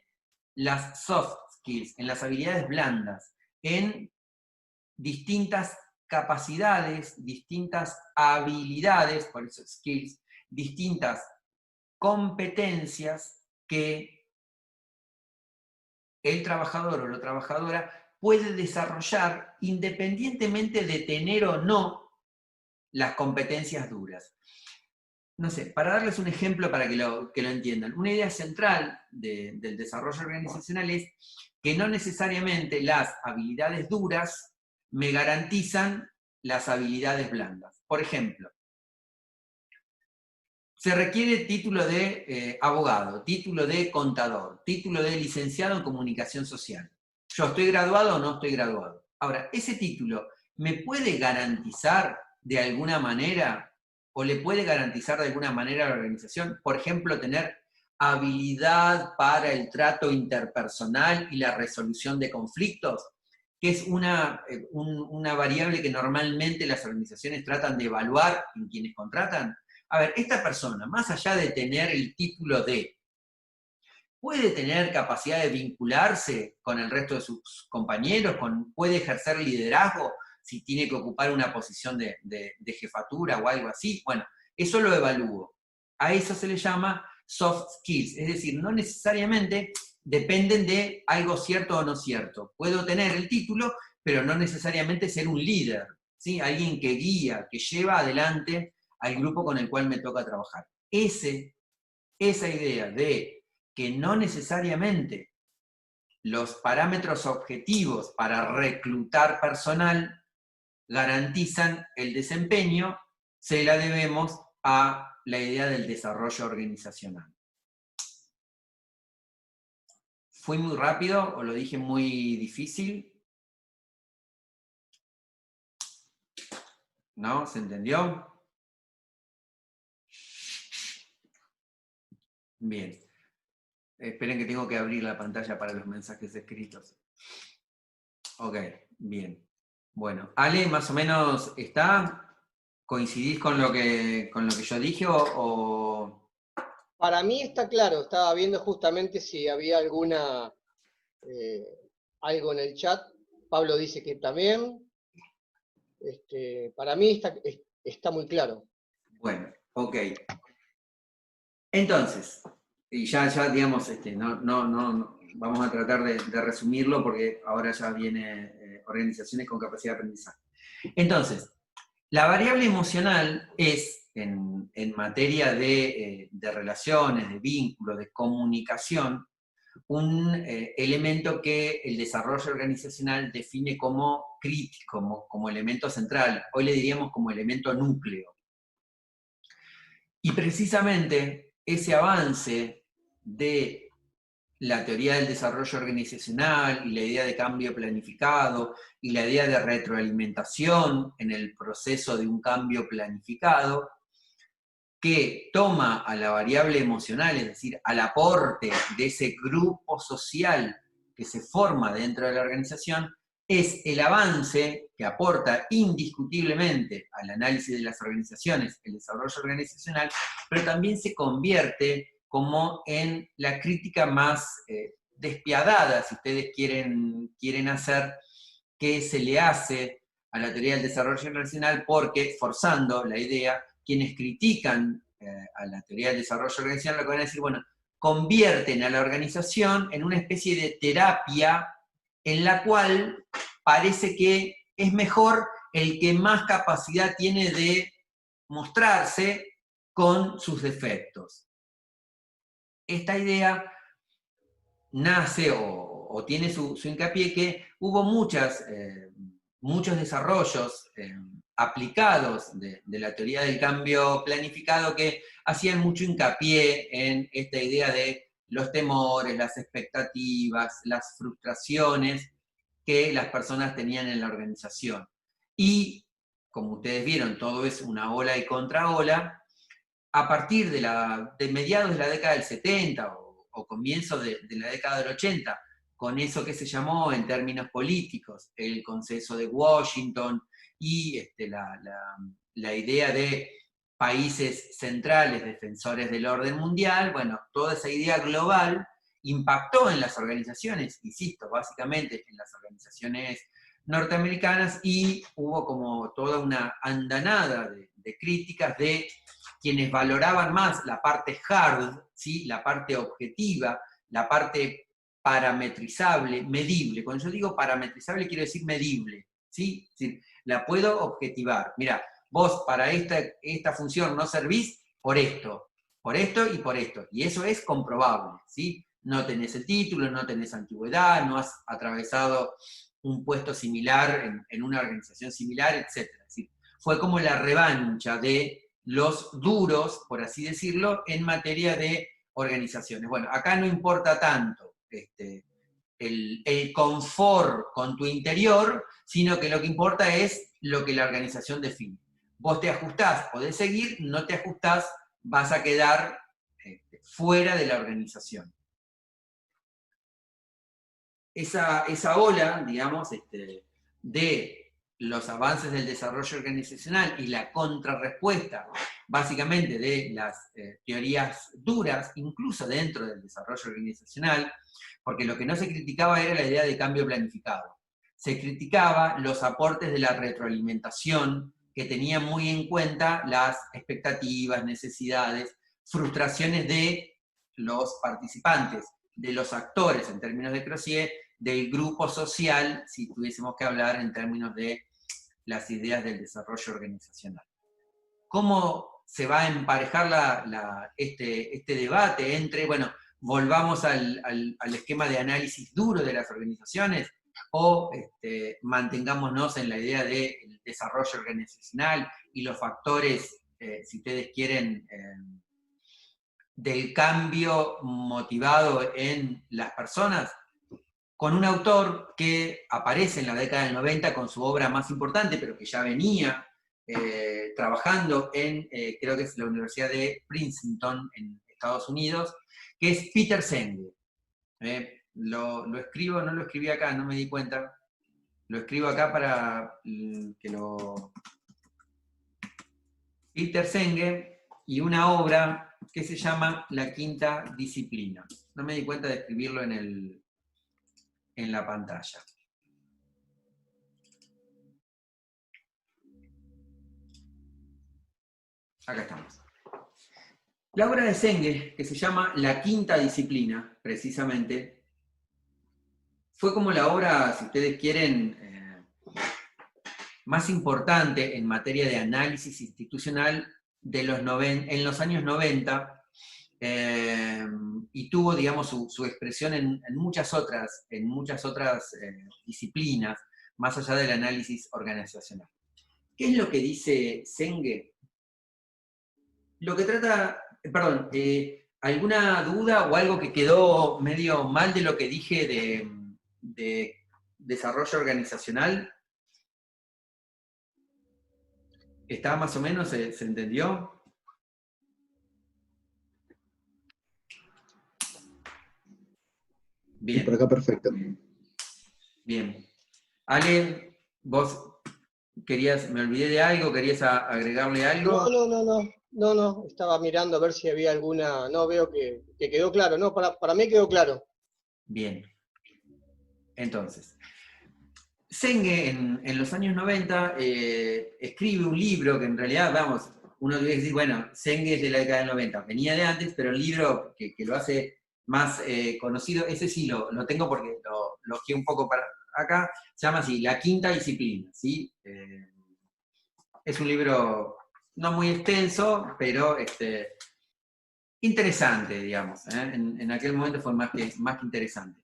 las soft skills, en las habilidades blandas, en distintas capacidades, distintas habilidades, por eso skills, distintas competencias que el trabajador o la trabajadora puede desarrollar independientemente de tener o no las competencias duras. No sé, para darles un ejemplo para que lo entiendan, una idea central del desarrollo organizacional es que no necesariamente las habilidades duras me garantizan las habilidades blandas. Por ejemplo, se requiere título de abogado, título de contador, título de licenciado en comunicación social. ¿Yo estoy graduado o no estoy graduado? Ahora, ¿ese título me puede garantizar de alguna manera, o le puede garantizar de alguna manera a la organización, por ejemplo, tener habilidad para el trato interpersonal y la resolución de conflictos, que es una variable que normalmente las organizaciones tratan de evaluar en quienes contratan? A ver, esta persona, más allá de tener el título de, ¿puede tener capacidad de vincularse con el resto de sus compañeros? ¿Puede ejercer liderazgo si tiene que ocupar una posición de jefatura o algo así? Bueno, eso lo evalúo. A eso se le llama soft skills, es decir, no necesariamente dependen de algo cierto o no cierto. Puedo tener el título, pero no necesariamente ser un líder, ¿sí? Alguien que guía, que lleva adelante al grupo con el cual me toca trabajar. Esa idea de que no necesariamente los parámetros objetivos para reclutar personal garantizan el desempeño, se la debemos a la idea del desarrollo organizacional. ¿Fui muy rápido o lo dije muy difícil? ¿No? ¿Se entendió? Bien. Esperen que tengo que abrir la pantalla para los mensajes escritos. Ok, bien. Bueno, Ale, más o menos está. ¿Coincidís con lo que yo dije o...? Para mí está claro, estaba viendo justamente si había alguna algo en el chat. Pablo dice que también. Para mí está muy claro. Bueno, ok. Entonces, y ya digamos, no, vamos a tratar de resumirlo porque ahora ya viene organizaciones con capacidad de aprendizaje. Entonces, la variable emocional es, en materia de relaciones, de vínculos, de comunicación, un elemento que el desarrollo organizacional define como crítico, como elemento central. Hoy le diríamos como elemento núcleo. Y precisamente ese avance de la teoría del desarrollo organizacional y la idea de cambio planificado y la idea de retroalimentación en el proceso de un cambio planificado, que toma a la variable emocional, es decir, al aporte de ese grupo social que se forma dentro de la organización, es el avance que aporta indiscutiblemente al análisis de las organizaciones, el desarrollo organizacional, pero también se convierte como en la crítica más despiadada, si ustedes quieren hacer, que se le hace a la teoría del desarrollo organizacional, porque, forzando la idea, quienes critican a la teoría del desarrollo organizacional lo que van a decir, bueno, convierten a la organización en una especie de terapia en la cual parece que es mejor el que más capacidad tiene de mostrarse con sus defectos. Esta idea nace o tiene su hincapié que hubo muchos desarrollos aplicados de la teoría del cambio planificado que hacían mucho hincapié en esta idea de los temores, las expectativas, las frustraciones que las personas tenían en la organización. Y, como ustedes vieron, todo es una ola y contraola. A partir de mediados de la década del 70 o comienzos de la década del 80, con eso que se llamó en términos políticos el Consenso de Washington y la idea de países centrales defensores del orden mundial, bueno, toda esa idea global impactó en las organizaciones, insisto, básicamente en las organizaciones norteamericanas, y hubo como toda una andanada de críticas de quienes valoraban más la parte hard, ¿sí? La parte objetiva, la parte parametrizable, medible. Cuando yo digo parametrizable quiero decir medible, ¿sí? Es decir, la puedo objetivar. Mira, vos para esta función no servís por esto y por esto. Y eso es comprobable, ¿sí? No tenés el título, no tenés antigüedad, no has atravesado un puesto similar en una organización similar, etc. Es decir, fue como la revancha de los duros, por así decirlo, en materia de organizaciones. Bueno, acá no importa tanto el confort con tu interior, sino que lo que importa es lo que la organización define. Vos te ajustás, podés seguir, no te ajustás, vas a quedar fuera de la organización. Esa ola, digamos, de los avances del desarrollo organizacional y la contrarrespuesta, básicamente, de las teorías duras, incluso dentro del desarrollo organizacional, porque lo que no se criticaba era la idea de cambio planificado. Se criticaba los aportes de la retroalimentación, que tenían muy en cuenta las expectativas, necesidades, frustraciones de los participantes, de los actores, en términos de Crozier, del grupo social, si tuviésemos que hablar en términos de las ideas del desarrollo organizacional. ¿Cómo se va a emparejar este debate entre, bueno, volvamos al esquema de análisis duro de las organizaciones, o mantengámonos en la idea del desarrollo organizacional y los factores, si ustedes quieren, del cambio motivado en las personas? Con un autor que aparece en la década del 90 con su obra más importante, pero que ya venía trabajando en, creo que es la Universidad de Princeton, en Estados Unidos, que es Peter Senge. Lo escribo, no lo escribí acá, no me di cuenta. Lo escribo acá para que lo... Peter Senge, y una obra que se llama La Quinta Disciplina. No me di cuenta de escribirlo en la pantalla. Acá estamos. La obra de Senge, que se llama La Quinta Disciplina, precisamente, fue como la obra, si ustedes quieren, más importante en materia de análisis institucional en los años 90, y tuvo, digamos, su expresión en muchas otras disciplinas, más allá del análisis organizacional. ¿Qué es lo que dice Senge? Lo que trata, perdón, ¿alguna duda o algo que quedó medio mal de lo que dije de desarrollo organizacional? ¿Está más o menos, se entendió? Bien. Sí, por acá perfecto. Bien. Ale, vos querías, me olvidé de algo, ¿querías agregarle algo? No, estaba mirando a ver si había alguna, no, veo que quedó claro, no, para mí quedó claro. Bien. Entonces, Senge en los años 90 escribe un libro que en realidad, vamos, uno debe decir, bueno, Senge es de la década del 90, venía de antes, pero el libro que lo hace más conocido, ese sí lo tengo porque lo quiero un poco para acá, se llama así, La Quinta Disciplina, ¿sí? Es un libro no muy extenso, pero interesante, digamos, ¿eh? En aquel momento fue más que interesante.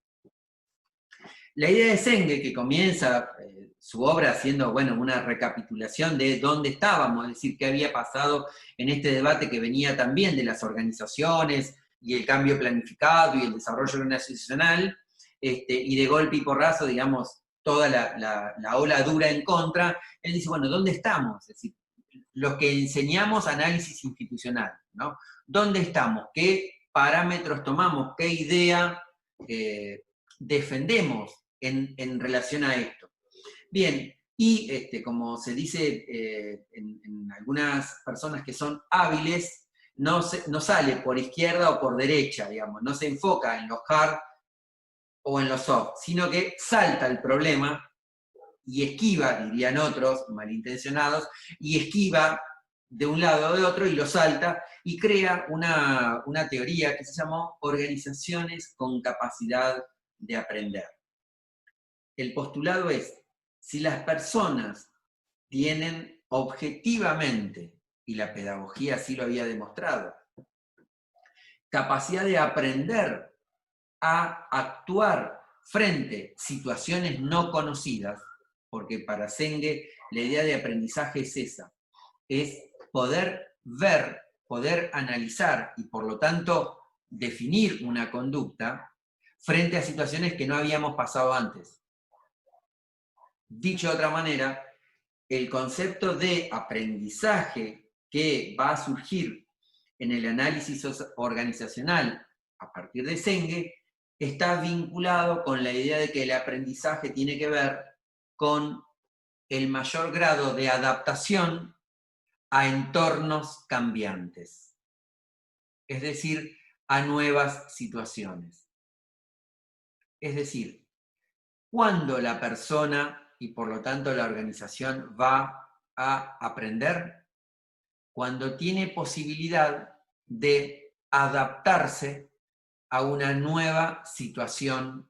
La idea de Senge, que comienza su obra haciendo, bueno, una recapitulación de dónde estábamos, es decir, qué había pasado en este debate que venía también de las organizaciones y el cambio planificado y el desarrollo organizacional, y de golpe y porrazo, digamos, toda la ola dura en contra. Él dice, bueno, ¿dónde estamos? Es decir, los que enseñamos análisis institucional, ¿no? ¿Dónde estamos? ¿Qué parámetros tomamos? ¿Qué idea defendemos en relación a esto? Bien, y como se dice en algunas personas que son hábiles, no sale por izquierda o por derecha, digamos, no se enfoca en los hard o en los soft, sino que salta el problema y esquiva, dirían otros malintencionados, y esquiva de un lado o de otro y lo salta y crea una teoría que se llamó organizaciones con capacidad de aprender. El postulado es, si las personas tienen objetivamente, y la pedagogía así lo había demostrado, capacidad de aprender a actuar frente a situaciones no conocidas, porque para Senge la idea de aprendizaje es esa, es poder ver, poder analizar y por lo tanto definir una conducta frente a situaciones que no habíamos pasado antes. Dicho de otra manera, el concepto de aprendizaje que va a surgir en el análisis organizacional a partir de Senge está vinculado con la idea de que el aprendizaje tiene que ver con el mayor grado de adaptación a entornos cambiantes, es decir, a nuevas situaciones. Es decir, cuando la persona y por lo tanto la organización va a aprender, cuando tiene posibilidad de adaptarse a una nueva situación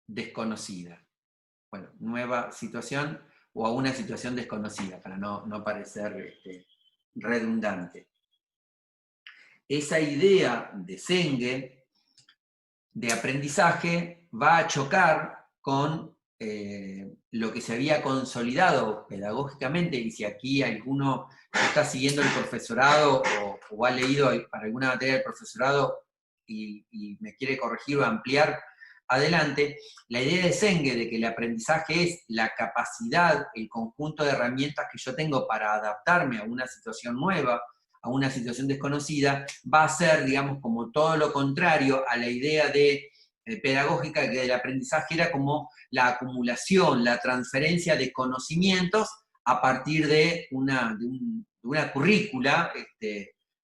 desconocida. Bueno, nueva situación o a una situación desconocida, para no parecer redundante. Esa idea de Senge, de aprendizaje, va a chocar con lo que se había consolidado pedagógicamente, y si aquí alguno está siguiendo el profesorado o ha leído para alguna materia del profesorado y me quiere corregir o ampliar, adelante, la idea de Senge de que el aprendizaje es la capacidad, el conjunto de herramientas que yo tengo para adaptarme a una situación nueva, a una situación desconocida, va a ser, digamos, como todo lo contrario a la idea de pedagógica, que el aprendizaje era como la acumulación, la transferencia de conocimientos a partir de una currícula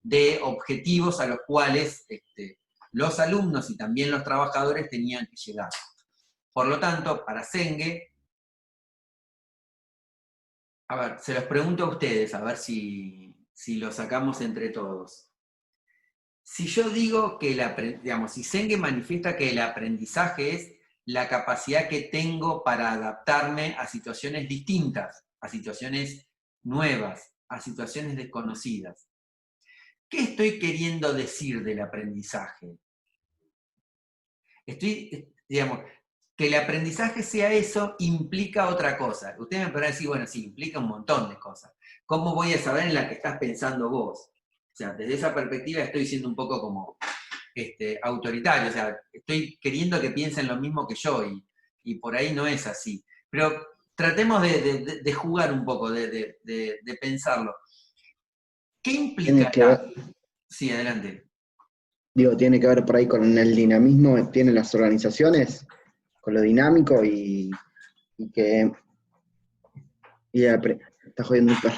de objetivos a los cuales los alumnos y también los trabajadores tenían que llegar. Por lo tanto, para Senge, a ver, se los pregunto a ustedes, a ver si si lo sacamos entre todos. Si yo digo que si Senge manifiesta que el aprendizaje es la capacidad que tengo para adaptarme a situaciones distintas, a situaciones nuevas, a situaciones desconocidas. ¿Qué estoy queriendo decir del aprendizaje? Que el aprendizaje sea eso implica otra cosa. Ustedes me podrán decir, bueno, sí, implica un montón de cosas. ¿Cómo voy a saber en la que estás pensando vos? O sea, desde esa perspectiva estoy siendo un poco como autoritario, o sea, estoy queriendo que piensen lo mismo que yo, y por ahí no es así. Pero tratemos de jugar un poco, de pensarlo. ¿Qué implica? Sí, adelante. Digo, tiene que ver por ahí con el dinamismo que tienen las organizaciones, con lo dinámico y que... está jodiendo un perro.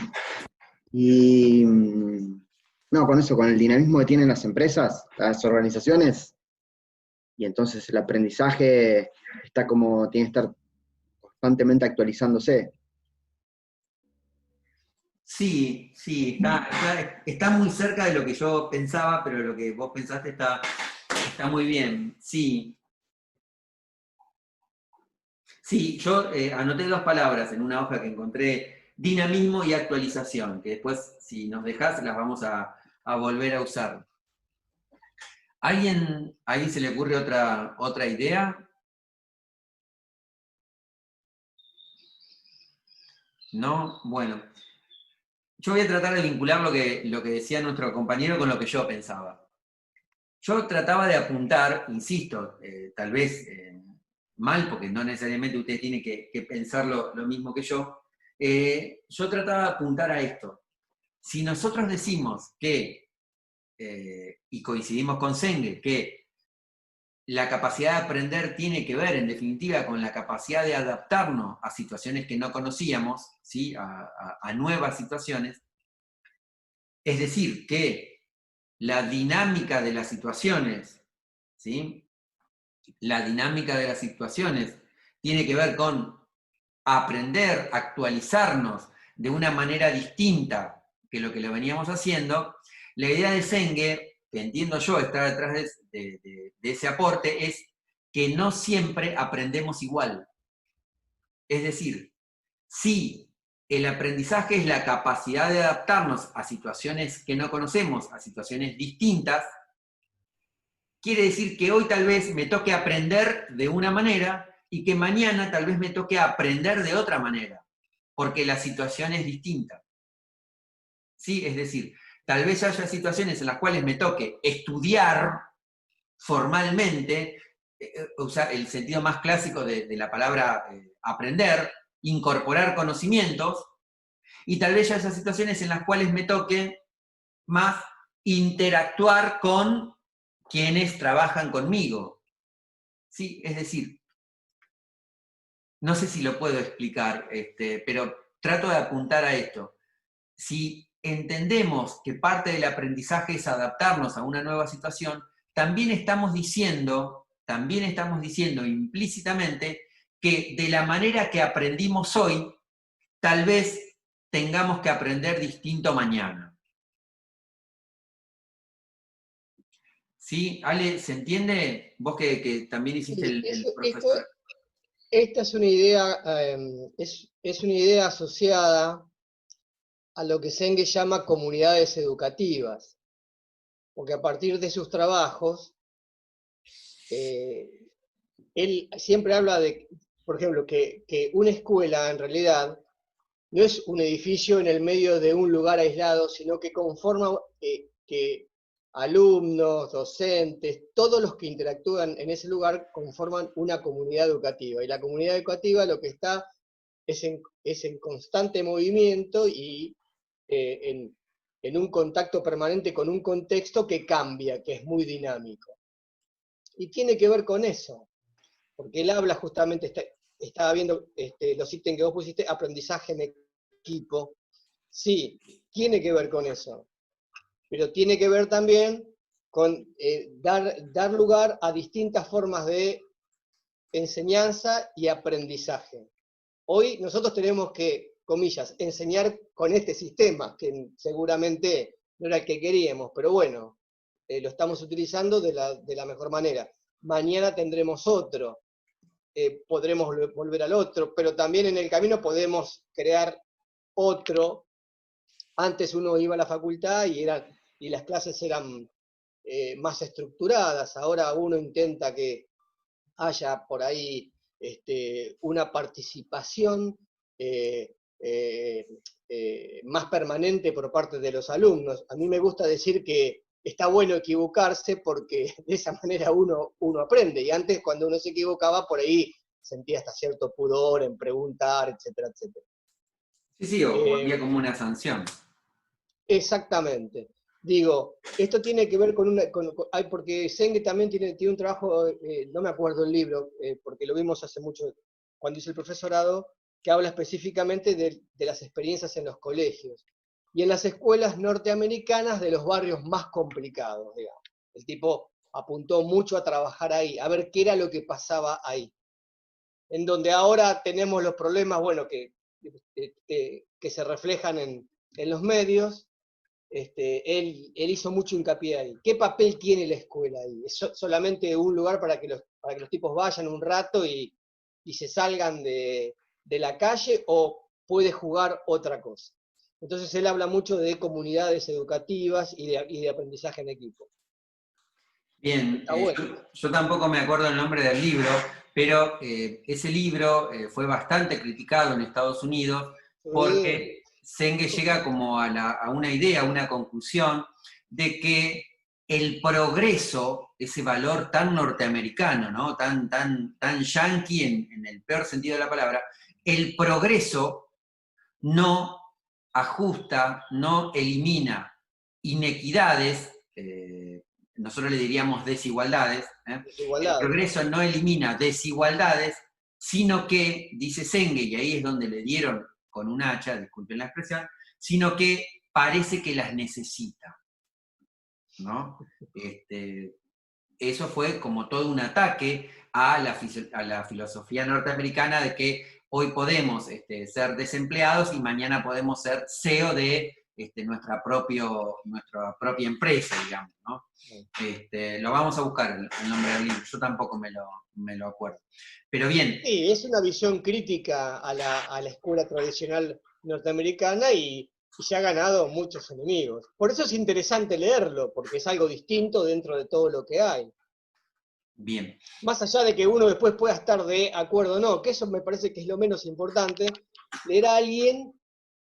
No, con eso, con el dinamismo que tienen las empresas, las organizaciones, y entonces el aprendizaje está como, tiene que estar constantemente actualizándose. Sí, está muy cerca de lo que yo pensaba, pero lo que vos pensaste está muy bien, sí. Sí, yo anoté 2 palabras en una hoja que encontré: dinamismo y actualización, que después, si nos dejás, las vamos a volver a usar. ¿Alguien se le ocurre otra idea? ¿No? Bueno. Yo voy a tratar de vincular lo que decía nuestro compañero con lo que yo pensaba. Yo trataba de apuntar, insisto, tal vez mal, porque no necesariamente usted tiene que pensar lo mismo que yo trataba de apuntar a esto. Si nosotros decimos que, y coincidimos con Senge, que la capacidad de aprender tiene que ver, en definitiva, con la capacidad de adaptarnos a situaciones que no conocíamos, ¿sí? a nuevas situaciones, es decir, que la dinámica de las situaciones, ¿sí? La dinámica de las situaciones tiene que ver con aprender, actualizarnos de una manera distinta que lo veníamos haciendo. La idea de Senge, que entiendo yo está detrás de ese aporte, es que no siempre aprendemos igual. Es decir, si el aprendizaje es la capacidad de adaptarnos a situaciones que no conocemos, a situaciones distintas, quiere decir que hoy tal vez me toque aprender de una manera y que mañana tal vez me toque aprender de otra manera, porque la situación es distinta. ¿Sí? Es decir, tal vez haya situaciones en las cuales me toque estudiar formalmente, usar el sentido más clásico de la palabra aprender, incorporar conocimientos, y tal vez haya situaciones en las cuales me toque más interactuar con quienes trabajan conmigo. ¿Sí? Es decir, no sé si lo puedo explicar, pero trato de apuntar a esto. Si entendemos que parte del aprendizaje es adaptarnos a una nueva situación, también estamos diciendo implícitamente que de la manera que aprendimos hoy, tal vez tengamos que aprender distinto mañana. ¿Sí? Ale, ¿se entiende? Vos que también hiciste el profesor. Esta es una idea, es una idea asociada a lo que Senge llama comunidades educativas, porque a partir de sus trabajos, él siempre habla de, por ejemplo, que una escuela en realidad no es un edificio en el medio de un lugar aislado, sino que conforma que alumnos, docentes, todos los que interactúan en ese lugar conforman una comunidad educativa. Y la comunidad educativa lo que está es en constante movimiento y en un contacto permanente con un contexto que cambia, que es muy dinámico. Y tiene que ver con eso, porque él habla justamente, estaba viendo los ítems que vos pusiste, aprendizaje en equipo. Sí, tiene que ver con eso, pero tiene que ver también con dar lugar a distintas formas de enseñanza y aprendizaje. Hoy nosotros tenemos que comillas, enseñar con este sistema, que seguramente no era el que queríamos, pero bueno, lo estamos utilizando de la mejor manera. Mañana tendremos otro, podremos volver al otro, pero también en el camino podemos crear otro. Antes uno iba a la facultad y las clases eran más estructuradas, ahora uno intenta que haya por ahí una participación más permanente por parte de los alumnos. A mí me gusta decir que está bueno equivocarse porque de esa manera uno aprende, y antes cuando uno se equivocaba por ahí sentía hasta cierto pudor en preguntar, etcétera, etcétera. Sí, o había como una sanción. Exactamente. Digo, esto tiene que ver con porque Senge también tiene un trabajo, no me acuerdo el libro, porque lo vimos hace mucho, cuando hice el profesorado, que habla específicamente de las experiencias en los colegios. Y en las escuelas norteamericanas de los barrios más complicados, digamos. El tipo apuntó mucho a trabajar ahí, a ver qué era lo que pasaba ahí. En donde ahora tenemos los problemas, bueno, que se reflejan en los medios. Él hizo mucho hincapié ahí. ¿Qué papel tiene la escuela ahí? ¿Es solamente un lugar para que los tipos vayan un rato y se salgan de la calle, o puede jugar otra cosa? Entonces él habla mucho de comunidades educativas y de aprendizaje en equipo. Bien, Bueno. yo tampoco me acuerdo el nombre del libro, pero ese libro fue bastante criticado en Estados Unidos porque Senge llega como a una idea, a una conclusión de que el progreso, ese valor tan norteamericano, ¿no? tan yanqui en el peor sentido de la palabra, el progreso no ajusta, no elimina inequidades, nosotros le diríamos desigualdades, el progreso no elimina desigualdades, sino que, dice Senge, y ahí es donde le dieron con un hacha, disculpen la expresión, sino que parece que las necesita, ¿no? Eso fue como todo un ataque a la filosofía norteamericana de que hoy podemos ser desempleados y mañana podemos ser CEO de nuestra propia empresa, digamos, ¿no? Lo vamos a buscar el nombre del libro, yo tampoco me lo acuerdo. Pero bien. Sí, es una visión crítica a la escuela tradicional norteamericana y se ha ganado muchos enemigos. Por eso es interesante leerlo, porque es algo distinto dentro de todo lo que hay. Bien. Más allá de que uno después pueda estar de acuerdo o no, que eso me parece que es lo menos importante, leer a alguien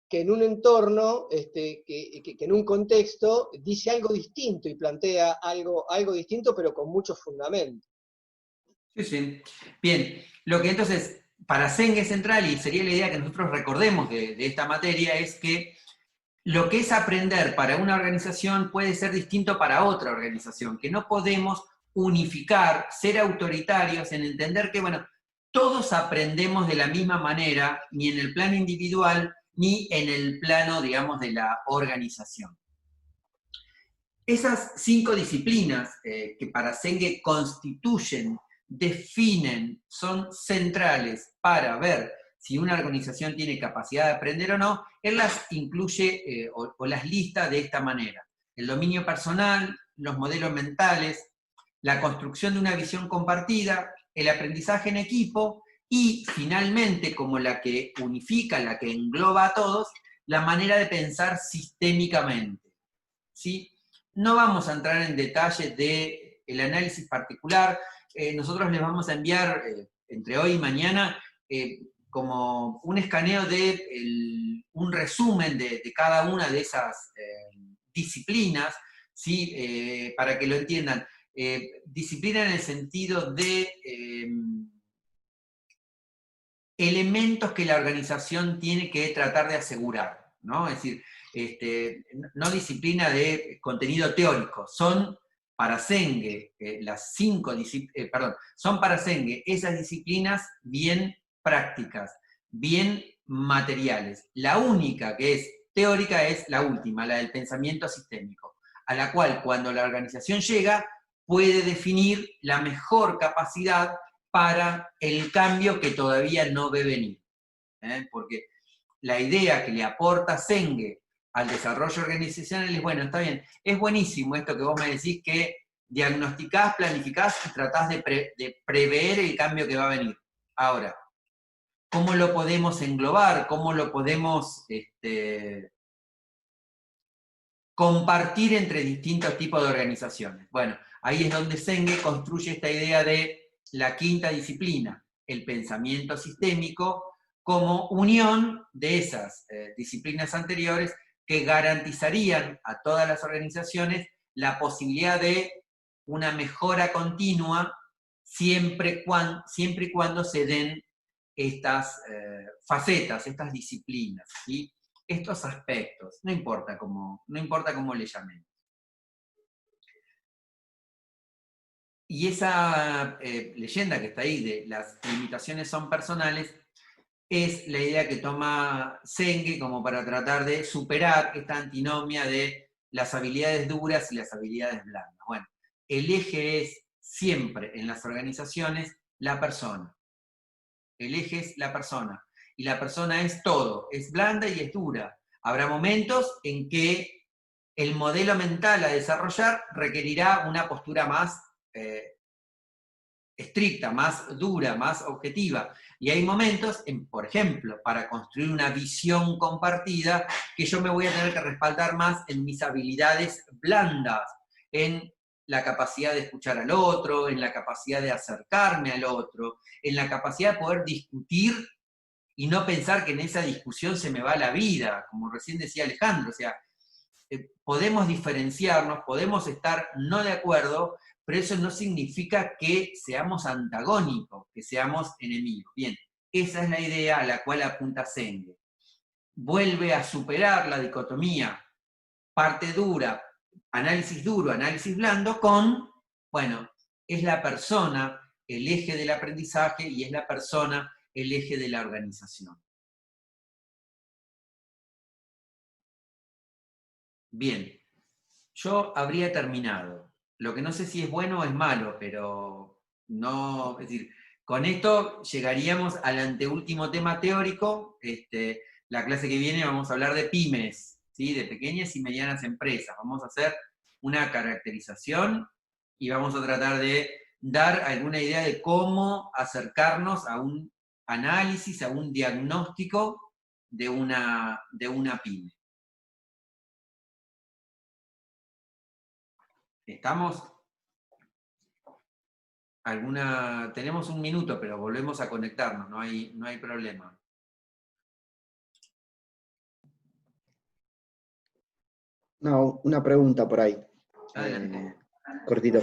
que en un entorno, que en un contexto, dice algo distinto y plantea algo distinto, pero con mucho fundamento. Sí. Bien, lo que entonces, para Senge es central, y sería la idea que nosotros recordemos de esta materia, es que lo que es aprender para una organización puede ser distinto para otra organización, que no podemos unificar, ser autoritarios en entender que, bueno, todos aprendemos de la misma manera, ni en el plano individual, ni en el plano, digamos, de la organización. Esas 5 disciplinas que para Senge constituyen, definen, son centrales para ver si una organización tiene capacidad de aprender o no, él las incluye o las lista de esta manera. El dominio personal, los modelos mentales, la construcción de una visión compartida, el aprendizaje en equipo y, finalmente, como la que unifica, la que engloba a todos, la manera de pensar sistémicamente. ¿Sí? No vamos a entrar en detalle del análisis particular. Nosotros les vamos a enviar, entre hoy y mañana, como un escaneo de un resumen de cada una de esas disciplinas, ¿sí? Para que lo entiendan. Disciplina en el sentido de elementos que la organización tiene que tratar de asegurar, ¿no? Es decir, no disciplina de contenido teórico, son para Senge son para Senge esas disciplinas bien prácticas, bien materiales. La única que es teórica es la última, la del pensamiento sistémico, a la cual cuando la organización llega puede definir la mejor capacidad para el cambio que todavía no ve venir. Porque la idea que le aporta Senge al desarrollo organizacional es, bueno, está bien, es buenísimo esto que vos me decís que diagnosticás, planificás y tratás de prever el cambio que va a venir. Ahora, ¿cómo lo podemos englobar? ¿Cómo lo podemos compartir entre distintos tipos de organizaciones? Bueno, ahí es donde Senge construye esta idea de la quinta disciplina, el pensamiento sistémico, como unión de esas disciplinas anteriores que garantizarían a todas las organizaciones la posibilidad de una mejora continua siempre y cuando se den estas facetas, estas disciplinas, ¿sí? Estos aspectos, no importa cómo le llamemos. Y esa leyenda que está ahí de las limitaciones son personales, es la idea que toma Senge como para tratar de superar esta antinomia de las habilidades duras y las habilidades blandas. Bueno, el eje es siempre en las organizaciones la persona. El eje es la persona. Y la persona es todo, es blanda y es dura. Habrá momentos en que el modelo mental a desarrollar requerirá una postura más estricta, más dura, más objetiva. Y hay momentos, por ejemplo, para construir una visión compartida, que yo me voy a tener que respaldar más en mis habilidades blandas, en la capacidad de escuchar al otro, en la capacidad de acercarme al otro, en la capacidad de poder discutir y no pensar que en esa discusión se me va la vida, como recién decía Alejandro. O sea, podemos diferenciarnos, podemos estar no de acuerdo, pero eso no significa que seamos antagónicos, que seamos enemigos. Bien, esa es la idea a la cual apunta Senge. Vuelve a superar la dicotomía parte dura, análisis duro, análisis blando, con, bueno, es la persona el eje del aprendizaje y es la persona el eje de la organización. Bien, yo habría terminado. Lo que no sé si es bueno o es malo, pero no, es decir, con esto llegaríamos al anteúltimo tema teórico. La clase que viene vamos a hablar de pymes, ¿sí? De pequeñas y medianas empresas. Vamos a hacer una caracterización y vamos a tratar de dar alguna idea de cómo acercarnos a un análisis, a un diagnóstico de una pyme. ¿Estamos? Tenemos un minuto, pero volvemos a conectarnos, no hay problema. No, una pregunta por ahí. Adelante. Cortito.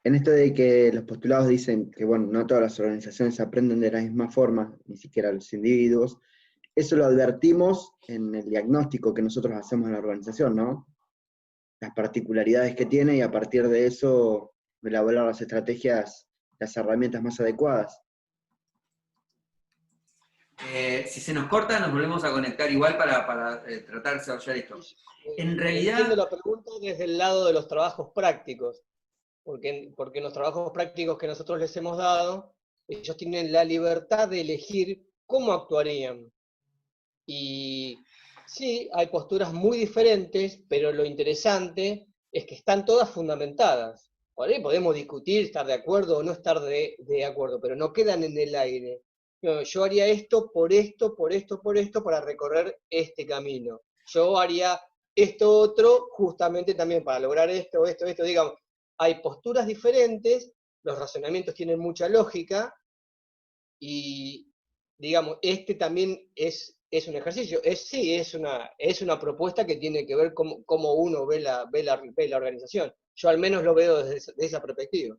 En esto de que los postulados dicen que, bueno, no todas las organizaciones aprenden de la misma forma, ni siquiera los individuos, eso lo advertimos en el diagnóstico que nosotros hacemos en la organización, ¿no? Las particularidades que tiene y a partir de eso elaborar las estrategias, las herramientas más adecuadas. Si se nos corta, nos volvemos a conectar igual para tratar de desarrollar esto. En realidad... Entiendo la pregunta desde el lado de los trabajos prácticos, porque en los trabajos prácticos que nosotros les hemos dado, ellos tienen la libertad de elegir cómo actuarían. Y sí, hay posturas muy diferentes, pero lo interesante es que están todas fundamentadas. Por ahí podemos discutir, estar de acuerdo o no estar de acuerdo, pero no quedan en el aire. No, yo haría esto, por esto, para recorrer este camino. Yo haría esto otro, justamente también para lograr esto, digamos. Hay posturas diferentes, los razonamientos tienen mucha lógica, y, digamos, también es un ejercicio, es una propuesta que tiene que ver cómo uno ve la organización. Yo al menos lo veo desde esa perspectiva.